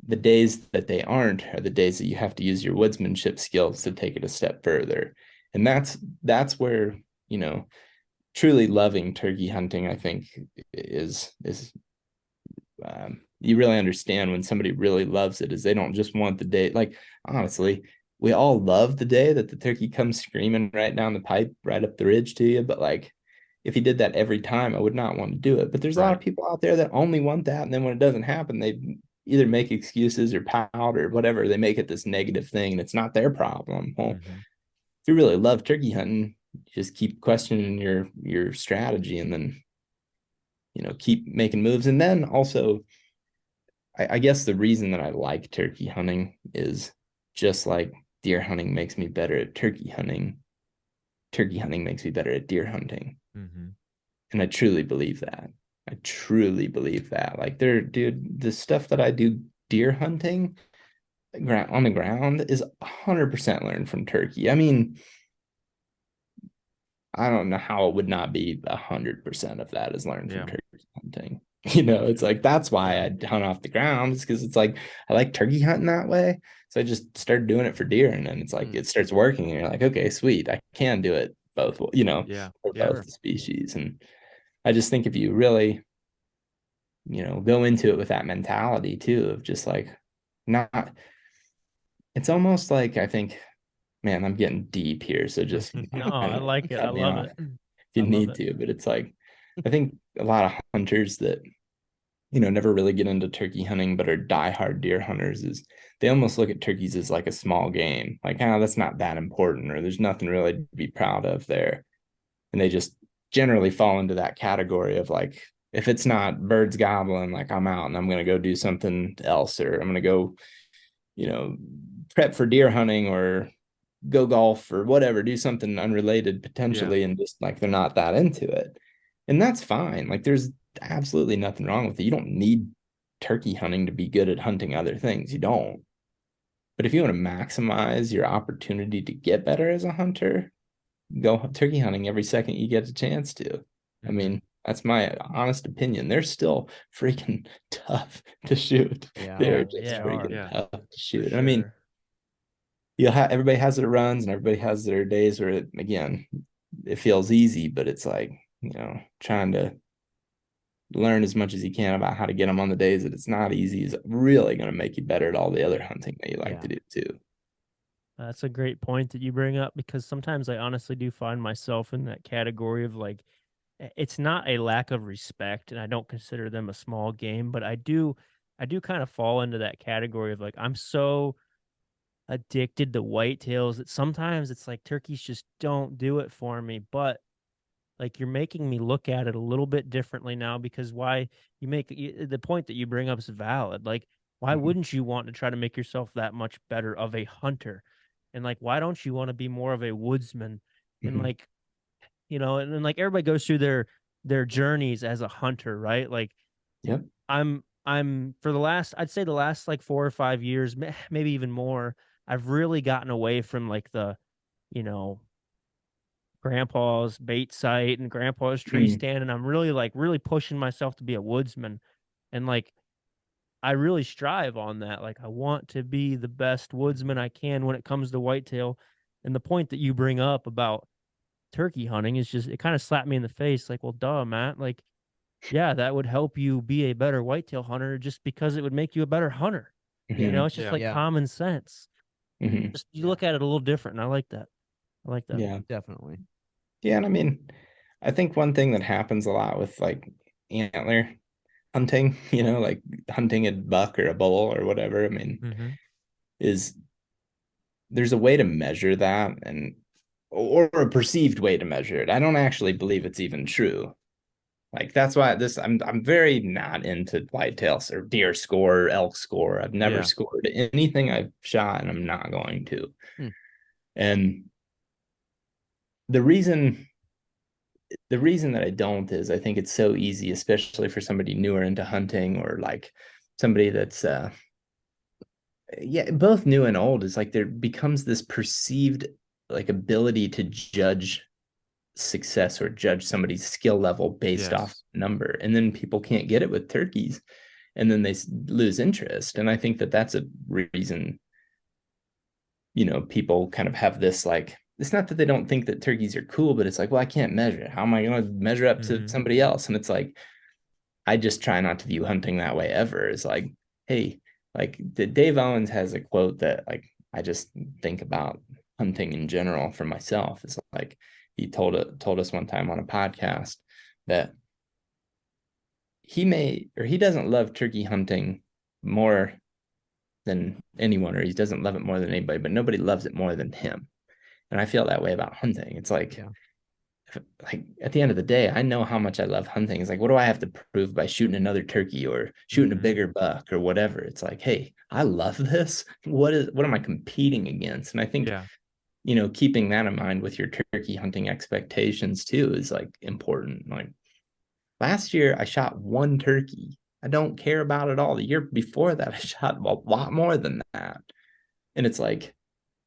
the days that they aren't are the days that you have to use your woodsmanship skills to take it a step further. And that's where, truly loving turkey hunting, I think, is you really understand when somebody really loves it, is they don't just want the day. Like, honestly, we all love the day that the turkey comes screaming right down the pipe, right up the ridge to you. But like, if he did that every time, I would not want to do it. But there's a lot of people out there that only want that. And then when it doesn't happen, they either make excuses or pout or whatever. They make it this negative thing, and it's not their problem. Well, if you really love turkey hunting, just keep questioning your strategy, and then keep making moves. And then also, I guess the reason that I like turkey hunting is just like deer hunting makes me better at turkey hunting. Turkey hunting makes me better at deer hunting. Mm-hmm. And I truly believe that. I truly believe that. Like dude, the stuff that I do deer hunting on the ground is 100% learned from turkey. I mean, I don't know how it would not be 100% of that is learned from turkey hunting. It's like, that's why I hunt off the ground, is because it's like, I like turkey hunting that way. So I just started doing it for deer, and then it's like, it starts working, and you're like, okay, sweet, I can do it both, for both the species. And I just think if you really, go into it with that mentality too, of just like, not, it's almost like, I think, man, I'm getting deep here. So just No, I like it. I love it. if you need to, but it's like, I think a lot of hunters that, never really get into turkey hunting, but are diehard deer hunters, is they almost look at turkeys as like a small game. Like, that's not that important, or there's nothing really to be proud of there. And they just generally fall into that category of like, if it's not birds gobbling, like, I'm out and I'm going to go do something else, or I'm going to go, prep for deer hunting, or go golf, or whatever, do something unrelated potentially. And just like, they're not that into it. And that's fine. Like, there's absolutely nothing wrong with it. You don't need turkey hunting to be good at hunting other things. You don't. But if you want to maximize your opportunity to get better as a hunter, go turkey hunting every second you get a chance to. Mm-hmm. I mean, that's my honest opinion. They're still freaking tough to shoot. Yeah. They're just freaking tough to shoot. Sure. I mean, everybody has their runs, and everybody has their days where it feels easy, but it's like, trying to learn as much as you can about how to get them on the days that it's not easy is really going to make you better at all the other hunting that you like to do too. That's a great point that you bring up, because sometimes I honestly do find myself in that category of like, it's not a lack of respect, and I don't consider them a small game, but I do kind of fall into that category of like, I'm so addicted to whitetails that sometimes it's like turkeys just don't do it for me. But like, you're making me look at it a little bit differently now, because the point that you bring up is valid. Like, why wouldn't you want to try to make yourself that much better of a hunter? And like, why don't you want to be more of a woodsman? And like, and then like, everybody goes through their journeys as a hunter, right? Like, I'm for I'd say the last like 4 or 5 years, maybe even more, I've really gotten away from like the, grandpa's bait site and grandpa's tree stand, and I'm really pushing myself to be a woodsman. And like, I really strive on that. Like, I want to be the best woodsman I can when it comes to whitetail. And the point that you bring up about turkey hunting is just, it kind of slapped me in the face. Like, well, duh, Matt. Like, yeah, that would help you be a better whitetail hunter, just because it would make you a better hunter. It's just common sense. Just, you look at it a little different, and I like that. Yeah, definitely. Yeah, and I mean, I think one thing that happens a lot with like antler hunting, like hunting a buck or a bull or whatever, I mean, is there's a way to measure that, or a perceived way to measure it. I don't actually believe it's even true. Like, that's why I'm very not into whitetails or deer score or elk score. I've never scored anything I've shot, and I'm not going to. And the reason that I don't is I think it's so easy, especially for somebody newer into hunting, or like somebody that's both new and old, is like, there becomes this perceived like ability to judge success or judge somebody's skill level based off number. And then people can't get it with turkeys, and then they lose interest. And I think that that's a reason, people kind of have this, like, it's not that they don't think that turkeys are cool, but it's like, well, I can't measure it. How am I going to measure up to somebody else? And it's like, I just try not to view hunting that way ever. It's like, hey, like, Dave Owens has a quote that, like, I just think about hunting in general for myself. It's like, he told us one time on a podcast that he doesn't love turkey hunting more than anyone, or he doesn't love it more than anybody, but nobody loves it more than him. And I feel that way about hunting. It's like, like, at the end of the day, I know how much I love hunting. It's like, what do I have to prove by shooting another turkey or shooting a bigger buck or whatever? It's like, hey, I love this. What am I competing against? And I think, Yeah. Keeping that in mind with your turkey hunting expectations too is like important. Like last year, I shot one turkey. I don't care about it all. The year before that, I shot a lot more than that. And it's like,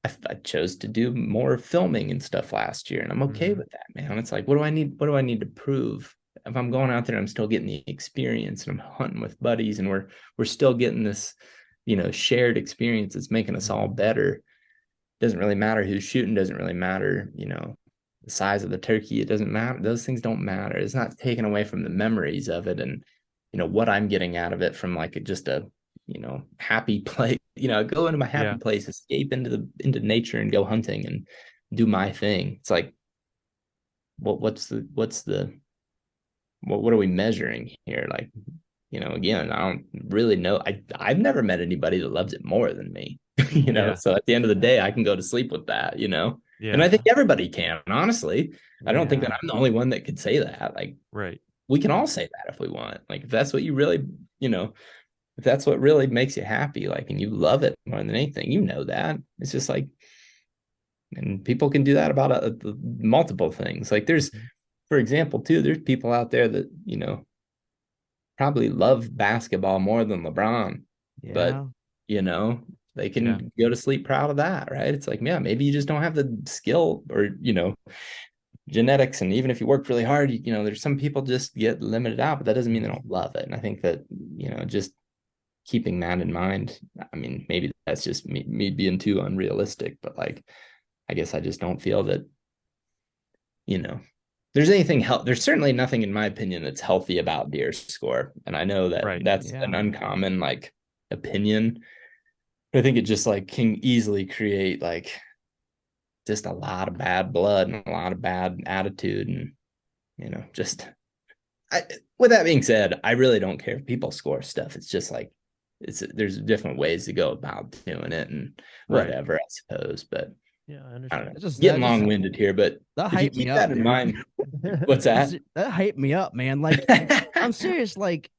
I chose to do more filming and stuff last year, and I'm okay with that, man. It's like, what do I need? What do I need to prove? If I'm going out there, I'm still getting the experience, and I'm hunting with buddies, and we're still getting this, shared experience that's making us all better. Doesn't really matter who's shooting. Doesn't really matter, the size of the turkey. It doesn't matter. Those things don't matter. It's not taken away from the memories of it, and what I'm getting out of it from like just a happy place. Go into my happy place, escape into nature and go hunting and do my thing. It's like, what are we measuring here? Like, again, I don't really know. I've never met anybody that loves it more than me. So at the end of the day, I can go to sleep with that, and I think everybody can, honestly. I don't think that I'm the only one that could say that. Like, Right. we can all say that if we want. Like, if that's what you really, if that's what really makes you happy, like, and you love it more than anything, that. It's just like, and people can do that about multiple things. Like, there's, for example, too, there's people out there that, probably love basketball more than LeBron, but, they can go to sleep proud of that, right? It's like, yeah, maybe you just don't have the skill or, genetics. And even if you work really hard, there's some people just get limited out, but that doesn't mean they don't love it. And I think that, just keeping that in mind. I mean, maybe that's just me being too unrealistic, but like, I guess I just don't feel that, there's there's certainly nothing in my opinion that's healthy about deer score. And I know that that's an uncommon like opinion. But I think it just like can easily create like just a lot of bad blood and a lot of bad attitude. And, just with that being said, I really don't care if people score stuff. It's just like, there's different ways to go about doing it and whatever, I suppose. But yeah, I I understand. don't know. Just getting long-winded here, but that if you hyped keep me that up, in dude. mind, what's that? That hyped me up, man. Like, I'm serious. Like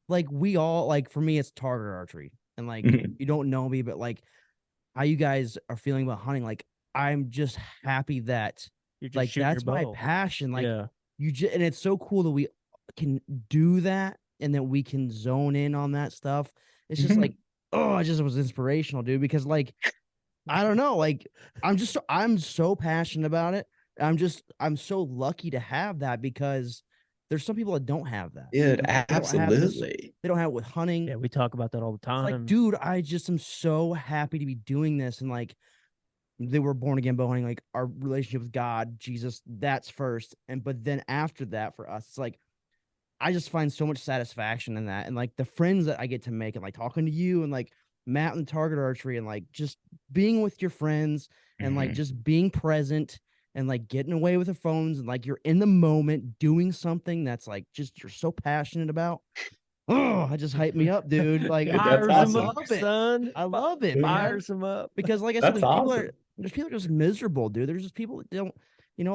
we all, like, for me, it's target archery, and like you don't know me, but like how you guys are feeling about hunting, like I'm just happy that You're just like that's my bow. passion. Like you just, and it's so cool that we can do that and that we can zone in on that stuff. It's just like, oh, it just was inspirational, dude, because like I don't know, like I'm so passionate about it. I'm so lucky to have that, because there's some people that don't have that. Dude, They don't have absolutely. they don't have it with hunting. Yeah, we talk about that all the time. It's like, dude, I just am so happy to be doing this. And like, they were born again bowhunting, like our relationship with God, Jesus, that's first. But then after that, for us, it's like, I just find so much satisfaction in that. And like the friends that I get to make, and like talking to you and like Matt and target archery, and like just being with your friends and like just being present and like getting away with the phones, and like you're in the moment doing something that's like just you're so passionate about. Oh, it just hyped me up, dude. Like, that's I awesome. love it, son. I love it, man. Fires them up. Because like I said, That's awesome. there's people just miserable, dude. There's just people that don't,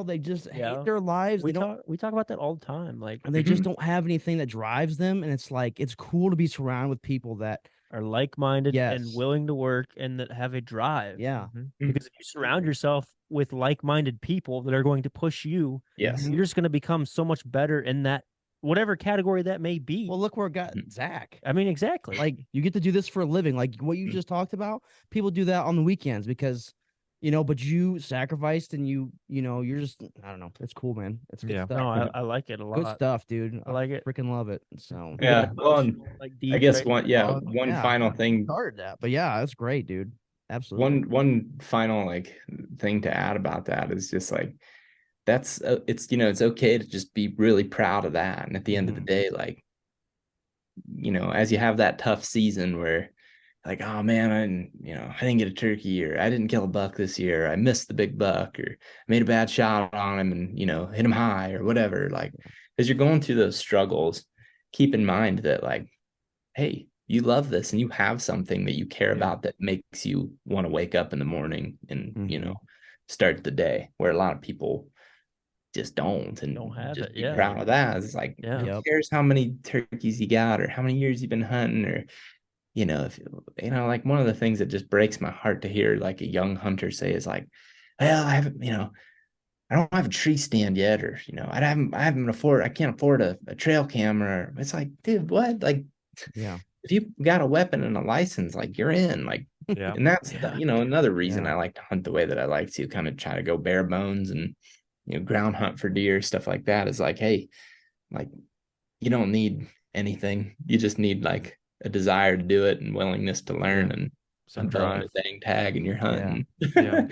they just hate their lives. We talk about that all the time. Like, and they just don't have anything that drives them. And it's like, it's cool to be surrounded with people that are like-minded and Yes. willing to work and that have a drive. Yeah. Because if you surround yourself with like-minded people that are going to push you, Yes. you're just going to become so much better in that, whatever category that may be. Well, look where it got Zach. I mean, exactly. Like, you get to do this for a living. Like what you just talked about, people do that on the weekends because, but you sacrificed, and you're just, I don't know. It's cool, man. It's good stuff. No, I like it a lot. Good stuff, dude. I like it. Freaking love it. So Yeah. Well, like I guess right? one final thing. Started that, but yeah, that's great, dude. Absolutely. One final like thing to add about that is just like, that's it's okay to just be really proud of that. And at the end of the day, like, as you have that tough season where like, oh man, I didn't get a turkey, or I didn't kill a buck this year, or I missed the big buck, or I made a bad shot on him and hit him high or whatever. Like, as you're going through those struggles, keep in mind that like, hey, you love this and you have something that you care about that makes you want to wake up in the morning and start the day, where a lot of people just don't have just it. be proud of that. It's like, who Yep. cares how many turkeys you got or how many years you've been hunting, or if like one of the things that just breaks my heart to hear like a young hunter say is like, well, I don't have a tree stand yet, or I can't afford a trail camera. It's like, dude, what? Like, Yeah. if you got a weapon and a license, like you're in, like, Yeah. and that's another reason Yeah. I like to hunt the way that I like to, kind of try to go bare bones and ground hunt for deer, stuff like that, is like, hey, like, you don't need anything. You just need like a desire to do it and willingness to learn, and Some unveiling drive. a dang tag and you're hunting. Yeah.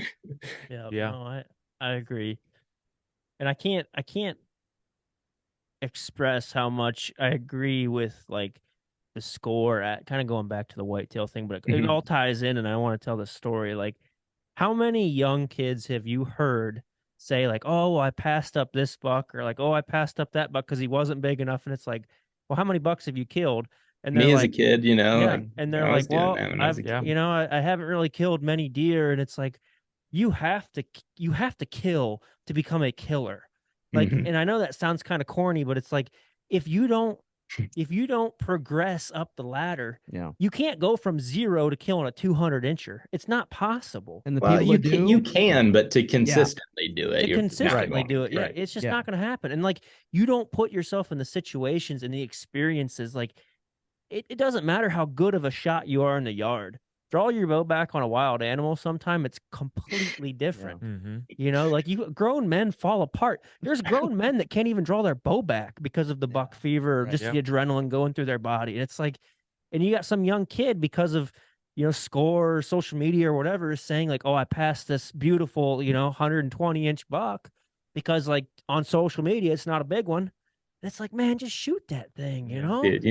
Yeah, Yeah. no, I agree, and I can't express how much I agree with like the score at kind of going back to the whitetail thing, but it Mhm. all ties in, and I want to tell the story. Like, how many young kids have you heard say like, "Oh, well, I passed up this buck," or like, "Oh, I passed up that buck because he wasn't big enough," and it's like, "Well, how many bucks have you killed?" And they're Me as a like, kid, yeah, like and they're I was like, doing "Well, that when I was I've a Yeah. kid. I haven't really killed many deer," and it's like, you have to kill to become a killer. Like, Mhm. and I know that sounds kind of corny, but it's like if you don't if you don't progress up the ladder, Yeah. you can't go from 0 to killing a 200 incher. It's not possible. And the Well, people that you do, can, but to consistently do it, To you're not consistently going do it, to. yeah, Right. it's just Yeah. not going to happen. And like, you don't put yourself in the situations and the experiences. Like, it doesn't matter how good of a shot you are in the yard. Draw your bow back on a wild animal sometime, it's completely different. Mm-hmm. Like, grown men fall apart. There's grown men that can't even draw their bow back because of the buck fever or right. just Yeah. the adrenaline going through their body. And it's like, and you got some young kid because of score or social media or whatever is saying like, "Oh, I passed this beautiful 120-inch buck," because like on social media it's not a big one. And it's like, man, just shoot that thing, you Yeah. know? Dude,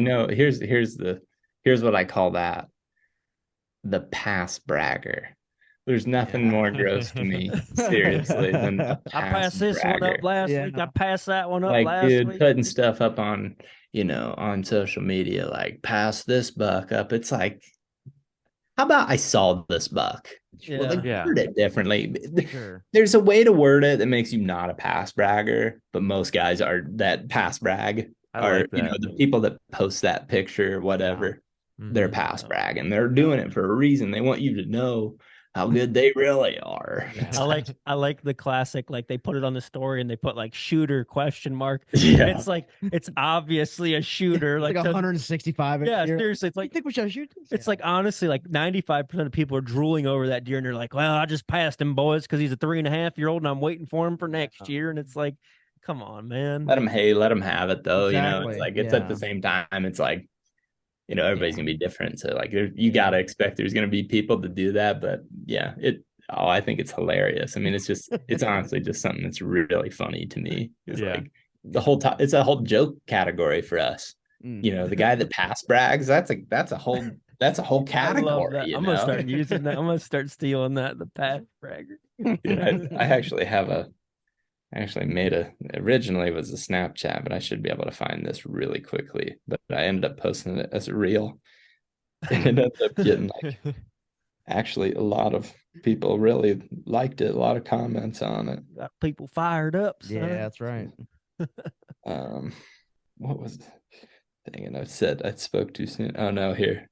here's what I call that: the pass bragger. There's nothing more gross to me, seriously, than a I pass passed this one up bragger. last Yeah. week. I passed that one up Like, last dude, week. putting stuff up on, on social media, like pass this buck up. It's like, how about I saw this buck? Well, Yeah. they Yeah. word it differently. Sure. There's a way to word it that makes you not a pass bragger, but most guys are that pass brag I are, like that. the people that post that picture, whatever, they're Mm-hmm. pass Yeah. bragging. They're doing it for a reason. They want you to know how good they really are. Yeah. I like the classic, like they put it on the story and they put like shooter question mark. And Yeah. it's like it's obviously a shooter. Like Like, 165. yeah, You're- seriously. It's You like think we should shoot this? it's Yeah. like honestly, like 95% of people are drooling over that deer and they're like, "Well, I just passed him, boys, because he's a 3.5-year-old and I'm waiting for him for next year." And it's like, come on, man. Let them have it though. It's Exactly. like, it's at Yeah. the same time, it's like, everybody's Yeah. gonna be different. So like, you gotta expect there's gonna be people to do that. But yeah, I think it's hilarious. I mean, it's honestly just something that's really funny to me. It's Yeah. like it's a whole joke category for us. Mm. The guy that pass brags, that's a whole I love category, that. I'm gonna start using that. I'm gonna start stealing that. The pat bragger. Dude, I actually made originally it was a Snapchat, but I should be able to find this really quickly. But I ended up posting it as a reel, and it ended up getting like, actually, a lot of people really liked it, a lot of comments on it. Got people fired up, son. Yeah, that's right. What was dang it, I said I spoke too soon. Oh no, here.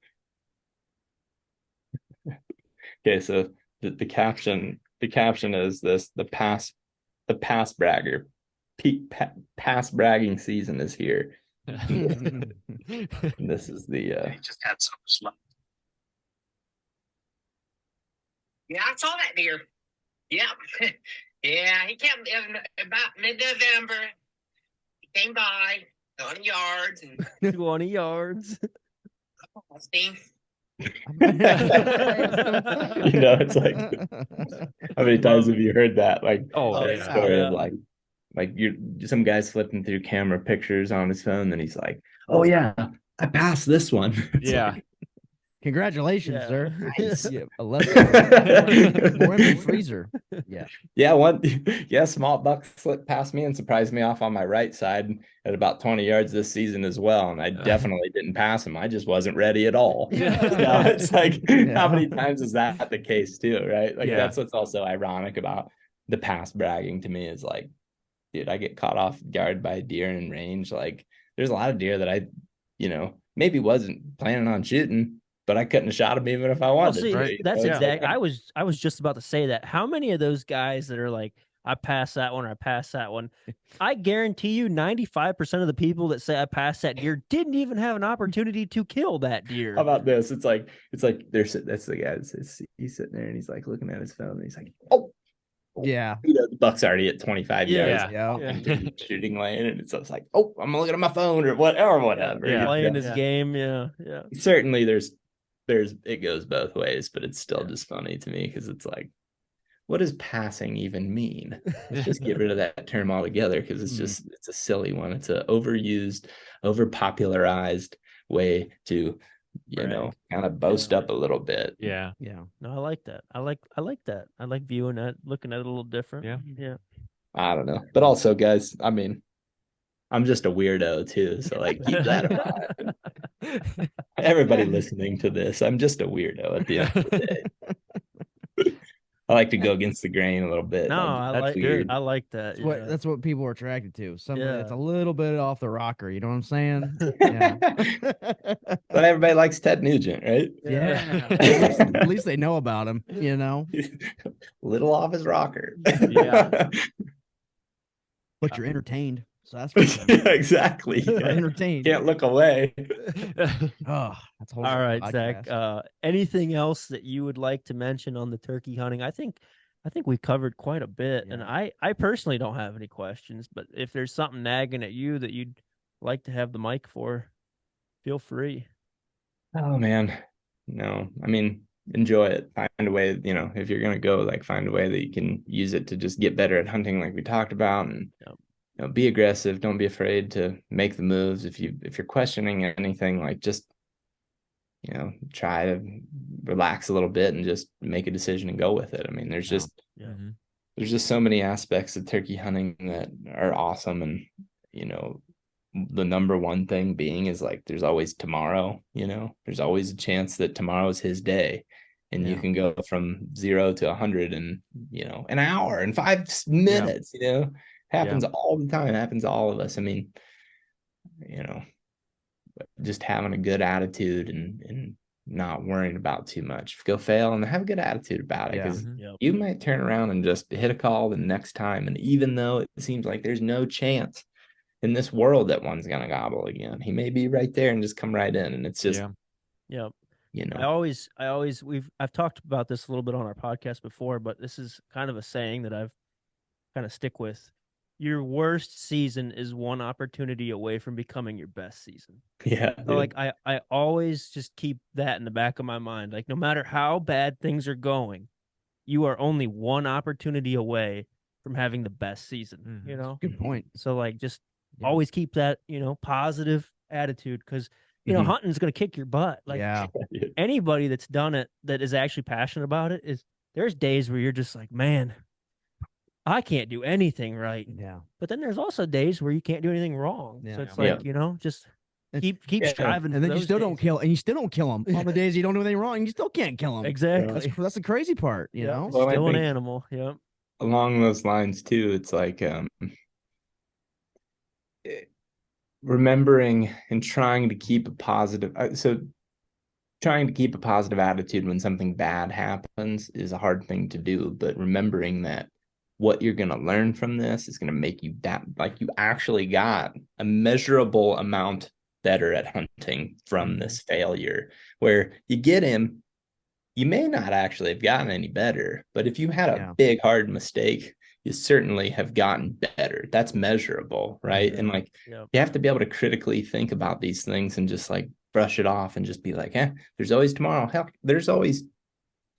Okay, so the caption is this: the pass bragger peak pass bragging season is here. And this is the He just had so much luck. Yeah, I saw that deer. Yeah. Yeah, he came in about mid-November. He came by 20 yards and 20 yards. Steve. it's like, how many times have you heard that? Like, Oh, that yeah. story of Yeah. like you're some guy's flipping through camera pictures on his phone, and he's like, "Oh yeah, I passed this one." It's Yeah. like, Congratulations, Yeah. sir. Nice. Yeah, 11 more empty freezer. Yeah. yeah, small buck slipped past me and surprised me off on my right side at about 20 yards this season as well. And I definitely didn't pass him. I just wasn't ready at all. It's like, how many times is that the case too, right? Like, Yeah. that's what's also ironic about the pass bragging to me is like, dude, I get caught off guard by a deer in range. Like, there's a lot of deer that I, maybe wasn't planning on shooting, but I couldn't have shot him even if I Well, wanted see, to. right. that's It's exact. like, I was just about to say that. How many of those guys that are like, I passed that one or I passed that one? I guarantee you 95% of the people that say I passed that deer didn't even have an opportunity to kill that deer. how about this? It's like that's the guy he's sitting there and he's like looking at his phone and he's like, oh, Yeah. the buck's already at 25 yards. Yeah. And shooting lane, and it's just like, oh, I'm looking at my phone or whatever. Yeah. Playing his Yeah. game. Yeah. Yeah. Certainly there's it goes both ways, but it's still just funny to me because it's like, what does passing even mean? Let's just get rid of that term altogether because it's a silly one. It's a overused, overpopularized way to, kind of boast up a little bit. Yeah. Yeah. No, I like that. I like that. I like viewing that, looking at it a little different. Yeah. Yeah. I don't know. But also, guys, I mean, I'm just a weirdo too. So like keep that in mind. Everybody listening to this, I'm just a weirdo at the end of the day. I like to go against the grain a little bit. No, Like, I that's like good. I like that. That's what, yeah. that's what people are attracted to. Somebody that's Yeah. a little bit off the rocker. You know what I'm saying? Yeah. But everybody likes Ted Nugent, right? Yeah. At least they know about him, you know? Little off his rocker. Yeah. But you're entertained. So that's what Yeah, exactly. you're entertained. Can't look away. Oh, that's a whole All right, podcast. Zach. Anything else that you would like to mention on the turkey hunting? I think we covered quite a bit, and Yeah. I personally don't have any questions. But if there's something nagging at you that you'd like to have the mic for, feel free. Oh man. No, I mean, enjoy it. Find a way, if you're gonna go, like find a way that you can use it to just get better at hunting like we talked about, and be aggressive. Don't be afraid to make the moves. If you're questioning anything, like just try to relax a little bit and just make a decision and go with it. I mean, there's just so many aspects of turkey hunting that are awesome, and the number one thing being is like there's always tomorrow. There's always a chance that tomorrow is his day, and you can go from 0 to 100 in an hour and 5 minutes. Happens all the time. Happens to all of us. I mean, just having a good attitude and not worrying about too much. Go fail and have a good attitude about it, because you might turn around and just hit a call the next time. And even though it seems like there's no chance in this world that one's gonna gobble again, he may be right there and just come right in. And it's just I've talked about this a little bit on our podcast before, but this is kind of a saying that I've kind of stick with. Your worst season is one opportunity away from becoming your best season. Yeah. So like I always just keep that in the back of my mind. Like no matter how bad things are going, you are only one opportunity away from having the best season. Good point. So like just always keep that, positive attitude, because hunting's gonna kick your butt. Like anybody that's done it that is actually passionate about it there's days where you're just like, man, I can't do anything right. Yeah. But then there's also days where you can't do anything wrong. Yeah. So it's like, just keep striving. And then you those still days. don't kill, and you still don't kill them. On the days you don't do anything wrong, you still can't kill them. Exactly. That's the crazy part, you know? Well, Still an animal. Yeah. Along those lines too, it's like remembering and trying to keep a positive attitude when something bad happens is a hard thing to do, but remembering that what you're going to learn from this is going to make you you actually got a measurable amount better at hunting from this failure. Where you get him, you may not actually have gotten any better, but if you had a big hard mistake, you certainly have gotten better. That's measurable, right? And you have to be able to critically think about these things and just like brush it off and just be like, there's always tomorrow. Hell, there's always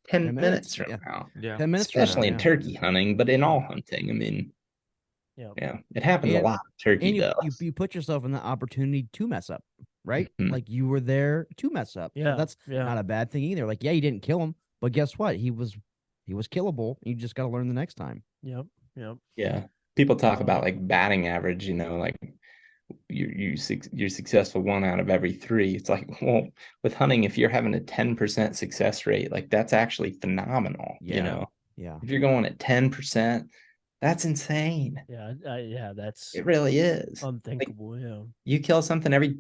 10 minutes from now. 10 minutes especially in turkey hunting, but in all hunting. I mean, it happens a lot. Turkey does. You put yourself in the opportunity to mess up, right? Like you were there to mess up. Yeah, so that's not a bad thing either. Like, you didn't kill him, but guess what? He was killable. You just got to learn the next time. Yep. Yeah. People talk about like batting average, like you're successful 1 out of every 3. It's like, well, with hunting, if you're having a 10% success rate, like that's actually phenomenal. Yeah. If you're going at 10%, that's insane. Yeah. That's it really is unthinkable. You kill something every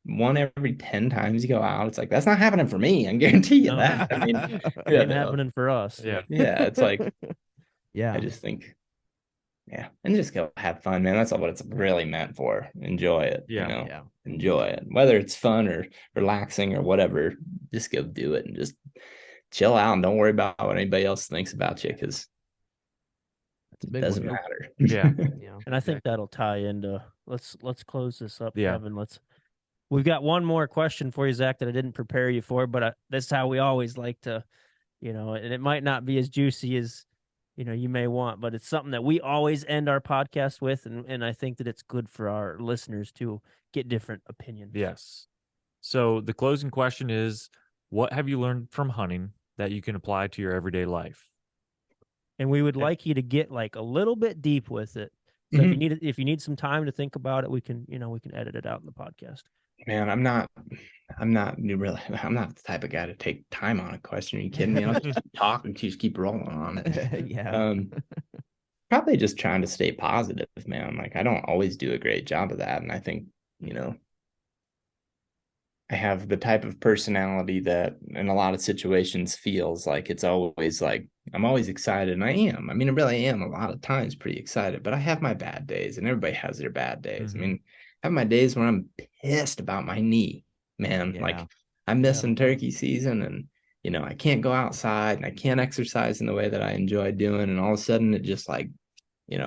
one every 10 times you go out, it's like, that's not happening for me. I guarantee you No. that. I mean, It ain't happening for us. Yeah. yeah, it's like, Yeah. I just think, yeah, and just go have fun, man. That's all what it's really meant for. Enjoy it, Yeah. Yeah. enjoy it. Whether it's fun or relaxing or whatever, just go do it and just chill out and don't worry about what anybody else thinks about you, because That's a it big doesn't one. matter. Yeah. Yeah. And I think that'll tie into let's close this up, Yeah. Kevin. We've got one more question for you, Zach, that I didn't prepare you for, but that's how we always like to, and it might not be as juicy as you may want, but it's something that we always end our podcast with, and I think that it's good for our listeners to get different opinions. Yes. So the closing question is, what have you learned from hunting that you can apply to your everyday life? And we would like you to get like a little bit deep with it. So if you need some time to think about it, we can edit it out in the podcast. Man, I'm not the type of guy to take time on a question. Are you kidding me? I'll just talk and just keep rolling on it. Yeah. Probably just trying to stay positive, man. Like, I don't always do a great job of that. And I think, I have the type of personality that in a lot of situations feels like it's always like, I'm always excited, and I am. I mean, I really am a lot of times pretty excited, but I have my bad days, and everybody has their bad days. I mean, I have my days when I'm pissed about my knee, man. Yeah. Like, I'm missing turkey season, and I can't go outside and I can't exercise in the way that I enjoy doing. And all of a sudden it just like, and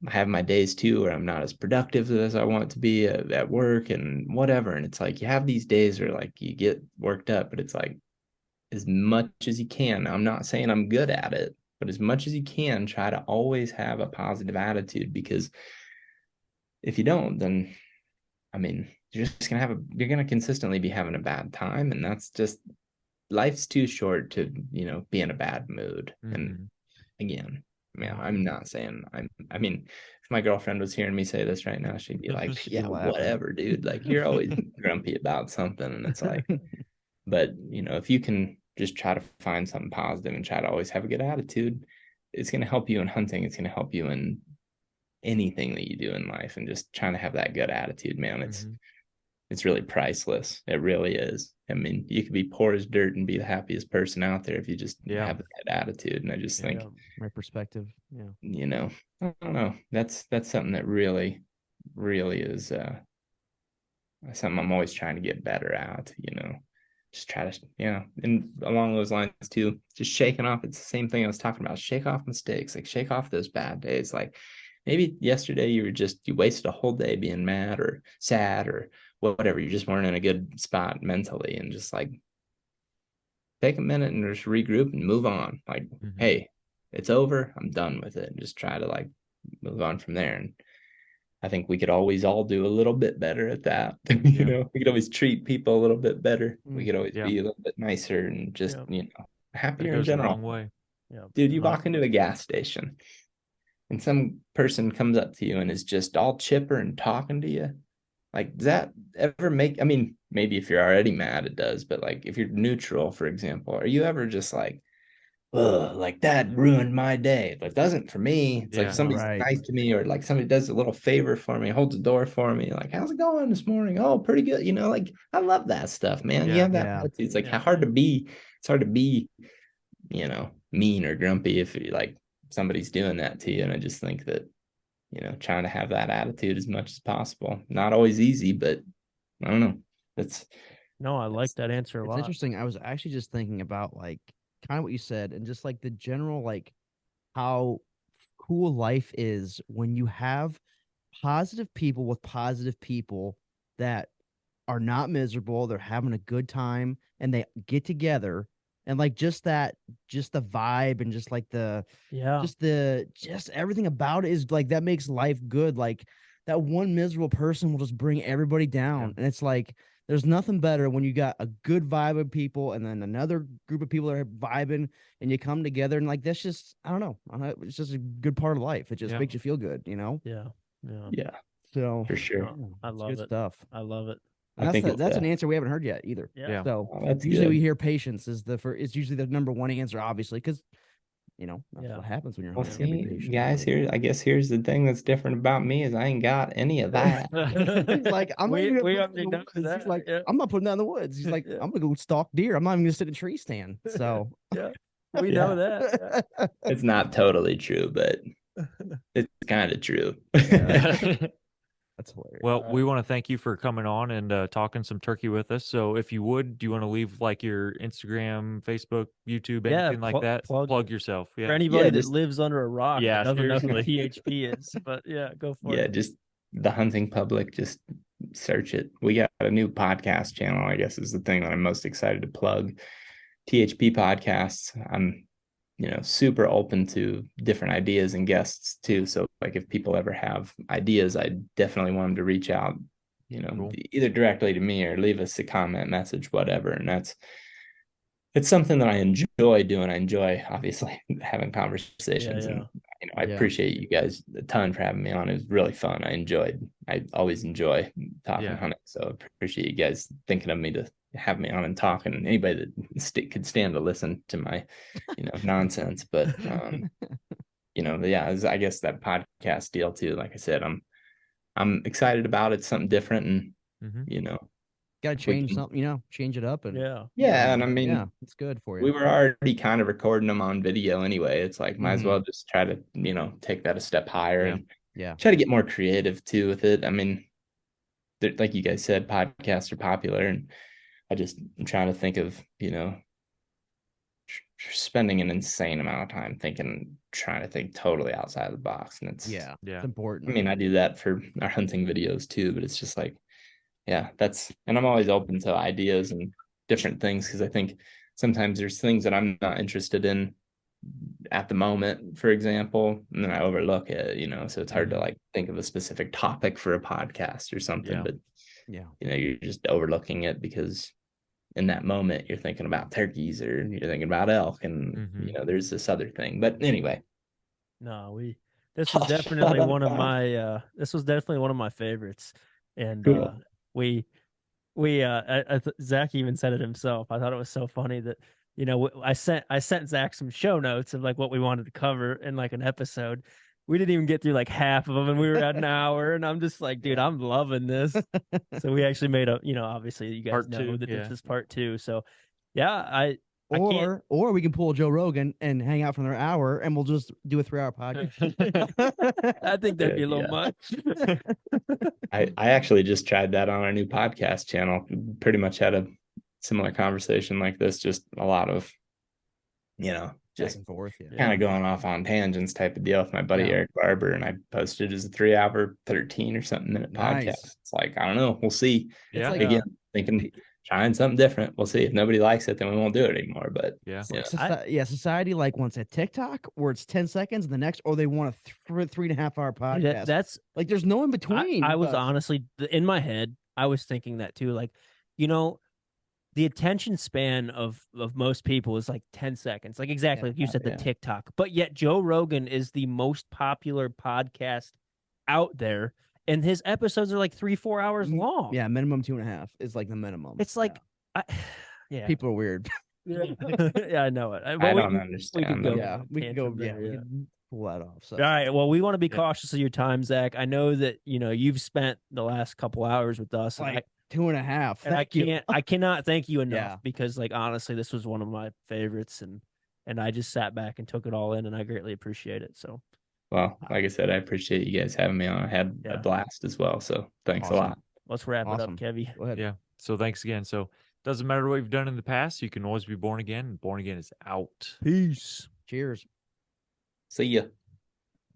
I have my days too where I'm not as productive as I want to be at work and whatever. And it's like, you have these days where like you get worked up, but it's like, as much as you can. I'm not saying I'm good at it, but as much as you can, try to always have a positive attitude, because if you don't, then I mean, you're just you're gonna consistently be having a bad time, and that's just, life's too short to be in a bad mood. And again, man, I'm not saying I mean, if my girlfriend was hearing me say this right now, she'd be like, yeah, whatever, dude. Like, you're always grumpy about something. And it's like, but if you can just try to find something positive and try to always have a good attitude, it's going to help you in hunting. It's going to help you in anything that you do in life, and just trying to have that good attitude, man. It's really priceless. It really is. I mean, you could be poor as dirt and be the happiest person out there if you just have that attitude. And I just think, my perspective. Yeah. I don't know. That's something that really, really is something I'm always trying to get better at, just try to, and along those lines too, just shaking off. It's the same thing I was talking about. Shake off mistakes, like shake off those bad days. Like, maybe yesterday you wasted a whole day being mad or sad or whatever. You just weren't in a good spot mentally, and just like take a minute and just regroup and move on. Like, hey, it's over. I'm done with it. And just try to like move on from there. And I think we could always all do a little bit better at that. We could always treat people a little bit better. We could always be a little bit nicer and just, happier in general. A long way. Dude, you walk into a gas station and some person comes up to you and is just all chipper and talking to you. Like, does that ever I mean, maybe if you're already mad, it does, but like if you're neutral, for example, are you ever just like, ugh, like that ruined my day? But it doesn't for me. It's like somebody's nice to me, or like somebody does a little favor for me, holds the door for me. Like, how's it going this morning? Oh, pretty good. Like, I love that stuff, man. You have that attitude. It's like it's hard to be, mean or grumpy if you like somebody's doing that to you. And I just think that, trying to have that attitude as much as possible. Not always easy, but I don't know. I like that answer a lot. It's interesting. I was actually just thinking about like kind of what you said, and just like the general, like how cool life is when you have positive people with positive people that are not miserable. They're having a good time and they get together, and like just the vibe and just like just everything about it is like that makes life good. Like, that one miserable person will just bring everybody down. And it's like, there's nothing better when you got a good vibe of people and then another group of people that are vibing and you come together, and like, that's just, I don't know. It's just a good part of life. It just makes you feel good, Yeah. So for sure. I love it. Stuff. I love it. That's an answer we haven't heard yet either. Yeah. So that's usually good. we hear patience is it's usually the number one answer, obviously, because you know, that's Yeah. what happens when you're Well, hunting. You gotta be see, patient guys, about it. I guess here's the thing that's different about me is I ain't got any of that. He's like, I'm not even gonna we put that already in the know woods. that. He's like, Yeah. I'm not putting that in the woods. He's like, Yeah. I'm gonna go stalk deer. I'm not even gonna sit in a tree stand. So Yeah. We Yeah. know that. It's not totally true, but it's kind of true. that's hilarious. Well, we want to thank you for coming on and talking some turkey with us. So, if you would, do you want to leave like your Instagram, Facebook, YouTube, Yeah, anything like that? plug Yourself. For Yeah. anybody Yeah, that just- lives under a rock Yeah, that doesn't know who seriously. THP is, but yeah, go for Yeah, it. just the hunting public, just search it. We got a new podcast channel, I guess is the thing that I'm most excited to plug. THP podcasts. I'm, super open to different ideas and guests too. So like if people ever have ideas, I definitely want them to reach out, Cool. either directly to me or leave us a comment message, whatever. And it's something that I enjoy doing. I enjoy obviously having conversations Yeah. and I Yeah. appreciate you guys a ton for having me on. It was really fun. I always enjoy talking Yeah. hunting. So I appreciate you guys thinking of me to have me on and talk, and anybody that could stand to listen to my, nonsense. But, yeah, I guess that podcast deal too, like I said, I'm excited about it. Something different. And, Mhm. Gotta if we change can- something, change it up and Yeah. And I mean, yeah, it's good for you. we were already kind of recording them on video anyway. It's like, might as Mhm. well just try to, take that a step higher Yeah. and Yeah. try to get more creative too with it. I mean, like you guys said, podcasts are popular, and I'm trying to think of, spending an insane amount of time trying to think totally outside the box. And it's, Yeah. Yeah. It's important. I mean, I do that for our hunting videos too, but it's just like, yeah, and I'm always open to ideas and different things because I think sometimes there's things that I'm not interested in at the moment, for example, and then I overlook it, so it's hard to like think of a specific topic for a podcast or something, Yeah. but Yeah. you're just overlooking it because in that moment you're thinking about turkeys or you're thinking about elk and Mhm. there's this other thing. But anyway, No, this was definitely one of my favorites. And Cool. Zach even said it himself. I thought it was so funny that I sent Zach some show notes of like what we wanted to cover in like an episode. We didn't even get through like half of them, and we were at an hour. And I'm just like, dude, I'm loving this. So we actually made obviously you guys Part know two, that yeah. this is part 2. So yeah, I can't. Or we can pull Joe Rogan and hang out for another hour, and we'll just do a 3-hour podcast. I think that'd be a little Yeah. much. I actually just tried that on our new podcast channel. Pretty much had a similar conversation like this, just a lot of Back just and forth. Yeah. kind of going off on tangents type of deal with my buddy Yeah. Eric Barber, and I posted as a 3-hour 13 or something minute Nice. podcast. It's like, I don't know, we'll see. Yeah. like- Again, trying something different. We'll see. If nobody likes it, then we won't do it anymore. But Yeah. It's like society like wants a TikTok where it's 10 seconds and the next, or they want a 3.5-hour podcast. That's like there's no in between. I with was us. honestly in my head, I was thinking that too. Like, the attention span of most people is like 10 seconds. Like exactly like you said, the yeah. TikTok. But yet Joe Rogan is the most popular podcast out there, and his episodes are like 3-4 hours long. Yeah, minimum 2.5 is like the minimum. It's like, yeah, people are weird. yeah, I know it. I don't understand. We could go. Yeah, we can go. there, We can pull that off. So All right. Well, we want to be Yeah. cautious of your time, Zach. I know that you've spent the last couple hours with us, and like 2.5. and Thank you. I cannot thank you enough Yeah. because, like, honestly, this was one of my favorites, and I just sat back and took it all in, and I greatly appreciate it. So, Well, like I said, I appreciate you guys having me on. I had Yeah. a blast as well. So thanks a Awesome. lot. let's wrap it Awesome. up, Kevy. Go ahead. Yeah. So thanks again. So doesn't matter what you've done in the past, you can always be born again. And born again is out. Peace. Cheers. See ya.